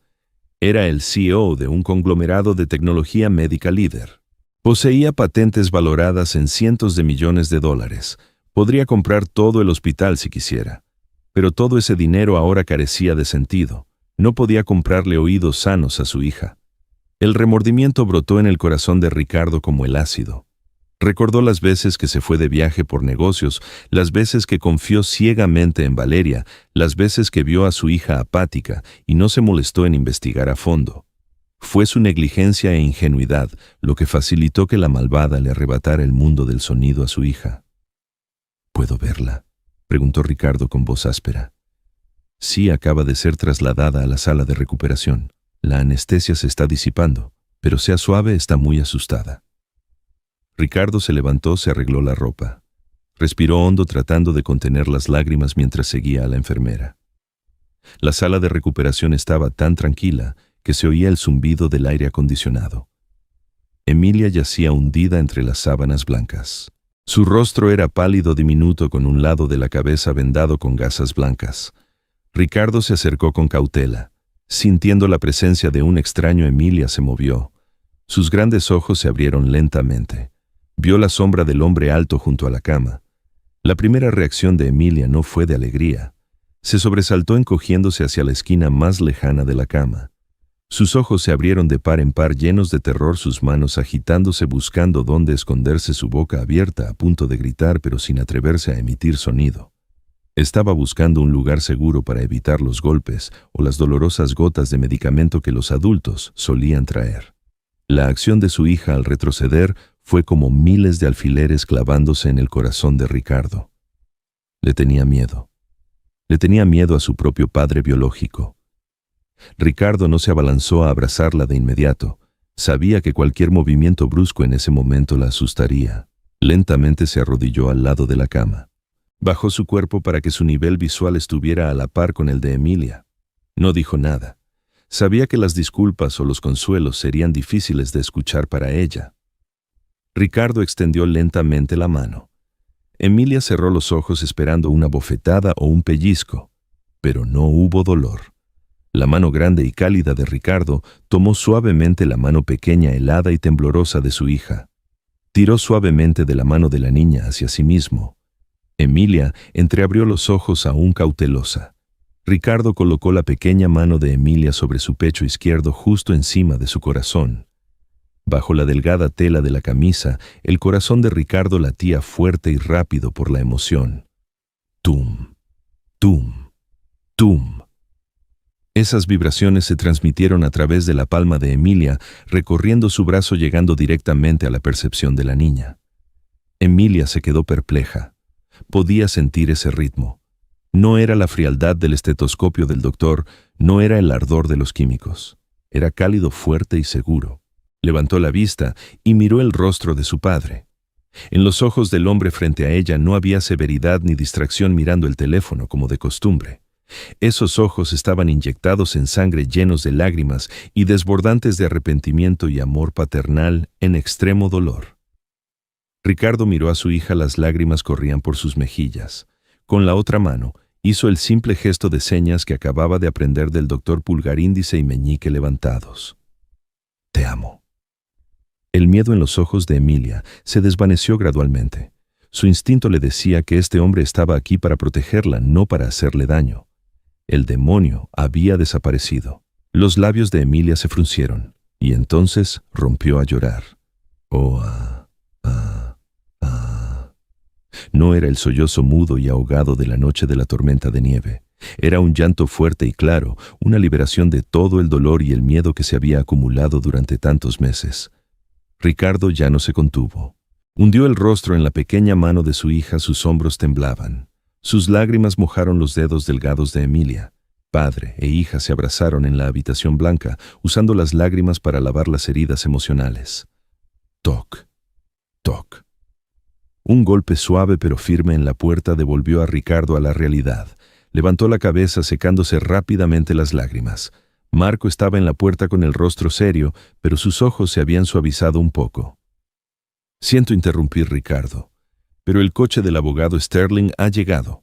Era el CEO de un conglomerado de tecnología médica líder. Poseía patentes valoradas en cientos de millones de dólares. Podría comprar todo el hospital si quisiera. Pero todo ese dinero ahora carecía de sentido. No podía comprarle oídos sanos a su hija. El remordimiento brotó en el corazón de Ricardo como el ácido. Recordó las veces que se fue de viaje por negocios, las veces que confió ciegamente en Valeria, las veces que vio a su hija apática y no se molestó en investigar a fondo. Fue su negligencia e ingenuidad lo que facilitó que la malvada le arrebatara el mundo del sonido a su hija. ¿Puedo verla?, preguntó Ricardo con voz áspera. Sí, acaba de ser trasladada a la sala de recuperación. La anestesia se está disipando, pero sea suave, está muy asustada. Ricardo se levantó, se arregló la ropa. Respiró hondo tratando de contener las lágrimas mientras seguía a la enfermera. La sala de recuperación estaba tan tranquila que se oía el zumbido del aire acondicionado. Emilia yacía hundida entre las sábanas blancas. Su rostro era pálido diminuto con un lado de la cabeza vendado con gasas blancas. Ricardo se acercó con cautela. Sintiendo la presencia de un extraño, Emilia se movió. Sus grandes ojos se abrieron lentamente. Vio la sombra del hombre alto junto a la cama. La primera reacción de Emilia no fue de alegría. Se sobresaltó encogiéndose hacia la esquina más lejana de la cama. Sus ojos se abrieron de par en par llenos de terror, sus manos agitándose buscando dónde esconderse, su boca abierta a punto de gritar pero sin atreverse a emitir sonido. Estaba buscando un lugar seguro para evitar los golpes o las dolorosas gotas de medicamento que los adultos solían traer. La acción de su hija al retroceder fue como miles de alfileres clavándose en el corazón de Ricardo. Le tenía miedo. Le tenía miedo a su propio padre biológico. Ricardo no se abalanzó a abrazarla de inmediato. Sabía que cualquier movimiento brusco en ese momento la asustaría. Lentamente se arrodilló al lado de la cama. Bajó su cuerpo para que su nivel visual estuviera a la par con el de Emilia. No dijo nada. Sabía que las disculpas o los consuelos serían difíciles de escuchar para ella. Ricardo extendió lentamente la mano. Emilia cerró los ojos esperando una bofetada o un pellizco, pero no hubo dolor. La mano grande y cálida de Ricardo tomó suavemente la mano pequeña, helada y temblorosa de su hija. Tiró suavemente de la mano de la niña hacia sí mismo. Emilia entreabrió los ojos aún cautelosa. Ricardo colocó la pequeña mano de Emilia sobre su pecho izquierdo justo encima de su corazón. Bajo la delgada tela de la camisa, el corazón de Ricardo latía fuerte y rápido por la emoción. Tum, tum, tum. Esas vibraciones se transmitieron a través de la palma de Emilia, recorriendo su brazo, llegando directamente a la percepción de la niña. Emilia se quedó perpleja. Podía sentir ese ritmo. No era la frialdad del estetoscopio del doctor, no era el ardor de los químicos. Era cálido, fuerte y seguro. Levantó la vista y miró el rostro de su padre. En los ojos del hombre frente a ella no había severidad ni distracción mirando el teléfono como de costumbre. Esos ojos estaban inyectados en sangre, llenos de lágrimas y desbordantes de arrepentimiento y amor paternal en extremo dolor. Ricardo miró a su hija, las lágrimas corrían por sus mejillas. Con la otra mano, hizo el simple gesto de señas que acababa de aprender del doctor, pulgar índice y meñique levantados. «Te amo». El miedo en los ojos de Emilia se desvaneció gradualmente. Su instinto le decía que este hombre estaba aquí para protegerla, no para hacerle daño. El demonio había desaparecido. Los labios de Emilia se fruncieron, y entonces rompió a llorar. Oh, No era el sollozo mudo y ahogado de la noche de la tormenta de nieve. Era un llanto fuerte y claro, una liberación de todo el dolor y el miedo que se había acumulado durante tantos meses. Ricardo ya no se contuvo. Hundió el rostro en la pequeña mano de su hija, sus hombros temblaban. Sus lágrimas mojaron los dedos delgados de Emilia. Padre e hija se abrazaron en la habitación blanca, usando las lágrimas para lavar las heridas emocionales. Toc, toc. Un golpe suave pero firme en la puerta devolvió a Ricardo a la realidad. Levantó la cabeza secándose rápidamente las lágrimas. Marco estaba en la puerta con el rostro serio, pero sus ojos se habían suavizado un poco. Siento interrumpir, Ricardo, pero el coche del abogado Sterling ha llegado.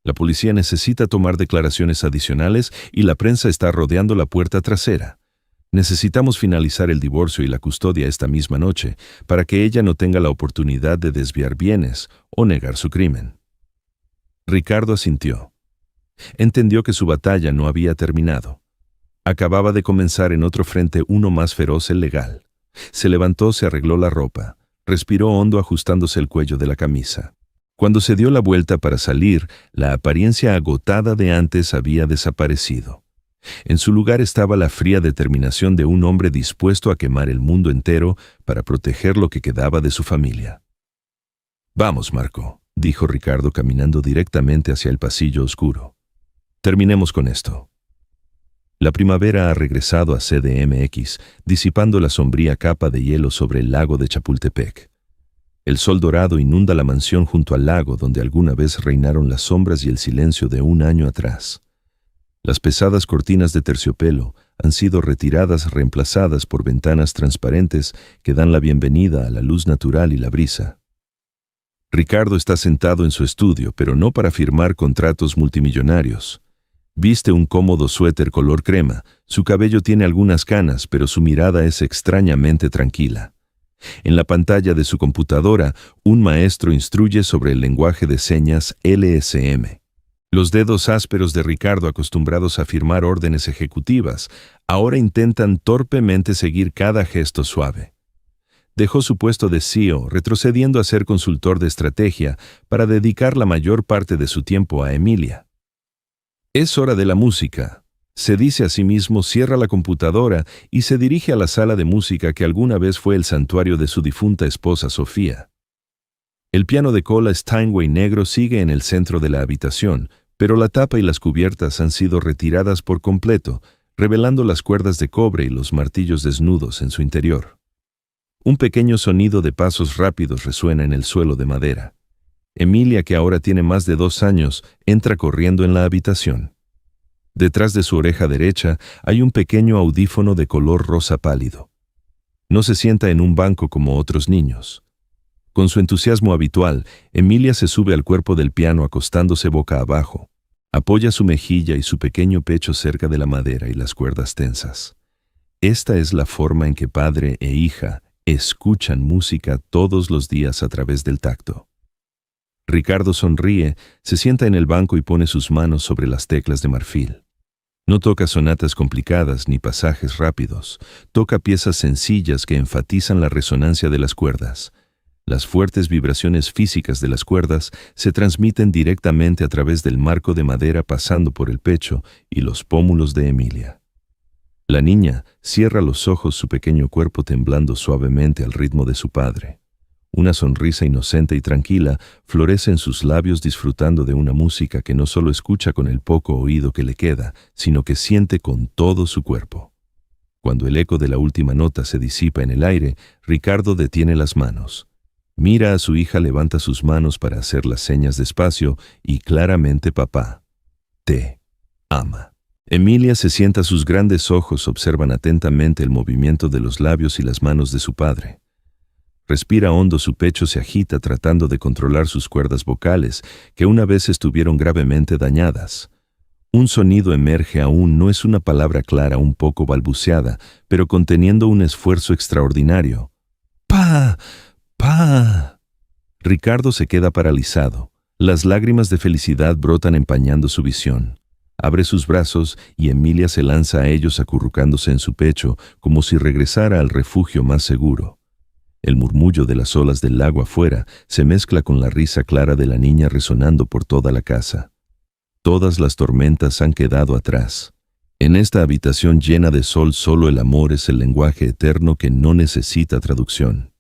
La policía necesita tomar declaraciones adicionales y la prensa está rodeando la puerta trasera. Necesitamos finalizar el divorcio y la custodia esta misma noche para que ella no tenga la oportunidad de desviar bienes o negar su crimen. Ricardo asintió. Entendió que su batalla no había terminado. Acababa de comenzar en otro frente uno más feroz, el legal. Se levantó, se arregló la ropa. Respiró hondo ajustándose el cuello de la camisa. Cuando se dio la vuelta para salir, la apariencia agotada de antes había desaparecido. En su lugar estaba la fría determinación de un hombre dispuesto a quemar el mundo entero para proteger lo que quedaba de su familia. «Vamos, Marco», dijo Ricardo caminando directamente hacia el pasillo oscuro. «Terminemos con esto». La primavera ha regresado a CDMX, disipando la sombría capa de hielo sobre el lago de Chapultepec. El sol dorado inunda la mansión junto al lago donde alguna vez reinaron las sombras y el silencio de un año atrás. Las pesadas cortinas de terciopelo han sido retiradas, reemplazadas por ventanas transparentes que dan la bienvenida a la luz natural y la brisa. Ricardo está sentado en su estudio, pero no para firmar contratos multimillonarios. Viste un cómodo suéter color crema, su cabello tiene algunas canas, pero su mirada es extrañamente tranquila. En la pantalla de su computadora, un maestro instruye sobre el lenguaje de señas LSM. Los dedos ásperos de Ricardo, acostumbrados a firmar órdenes ejecutivas, ahora intentan torpemente seguir cada gesto suave. Dejó su puesto de CEO, retrocediendo a ser consultor de estrategia para dedicar la mayor parte de su tiempo a Emilia. Es hora de la música. Se dice a sí mismo, cierra la computadora y se dirige a la sala de música que alguna vez fue el santuario de su difunta esposa Sofía. El piano de cola Steinway negro sigue en el centro de la habitación, pero la tapa y las cubiertas han sido retiradas por completo, revelando las cuerdas de cobre y los martillos desnudos en su interior. Un pequeño sonido de pasos rápidos resuena en el suelo de madera. Emilia, que ahora tiene más de 2 años, entra corriendo en la habitación. Detrás de su oreja derecha hay un pequeño audífono de color rosa pálido. No se sienta en un banco como otros niños. Con su entusiasmo habitual, Emilia se sube al cuerpo del piano acostándose boca abajo. Apoya su mejilla y su pequeño pecho cerca de la madera y las cuerdas tensas. Esta es la forma en que padre e hija escuchan música todos los días a través del tacto. Ricardo sonríe, se sienta en el banco y pone sus manos sobre las teclas de marfil. No toca sonatas complicadas ni pasajes rápidos, toca piezas sencillas que enfatizan la resonancia de las cuerdas. Las fuertes vibraciones físicas de las cuerdas se transmiten directamente a través del marco de madera pasando por el pecho y los pómulos de Emilia. La niña cierra los ojos, su pequeño cuerpo temblando suavemente al ritmo de su padre. Una sonrisa inocente y tranquila florece en sus labios disfrutando de una música que no solo escucha con el poco oído que le queda, sino que siente con todo su cuerpo. Cuando el eco de la última nota se disipa en el aire, Ricardo detiene las manos. Mira a su hija, levanta sus manos para hacer las señas despacio y claramente: papá te ama. Emilia se sienta, sus grandes ojos observan atentamente el movimiento de los labios y las manos de su padre. Respira hondo, su pecho se agita tratando de controlar sus cuerdas vocales, que una vez estuvieron gravemente dañadas. Un sonido emerge, aún no es una palabra clara, un poco balbuceada, pero conteniendo un esfuerzo extraordinario. ¡Pa! ¡Pa! Ricardo se queda paralizado. Las lágrimas de felicidad brotan empañando su visión. Abre sus brazos y Emilia se lanza a ellos acurrucándose en su pecho como si regresara al refugio más seguro. El murmullo de las olas del lago afuera se mezcla con la risa clara de la niña resonando por toda la casa. Todas las tormentas han quedado atrás. En esta habitación llena de sol, solo el amor es el lenguaje eterno que no necesita traducción.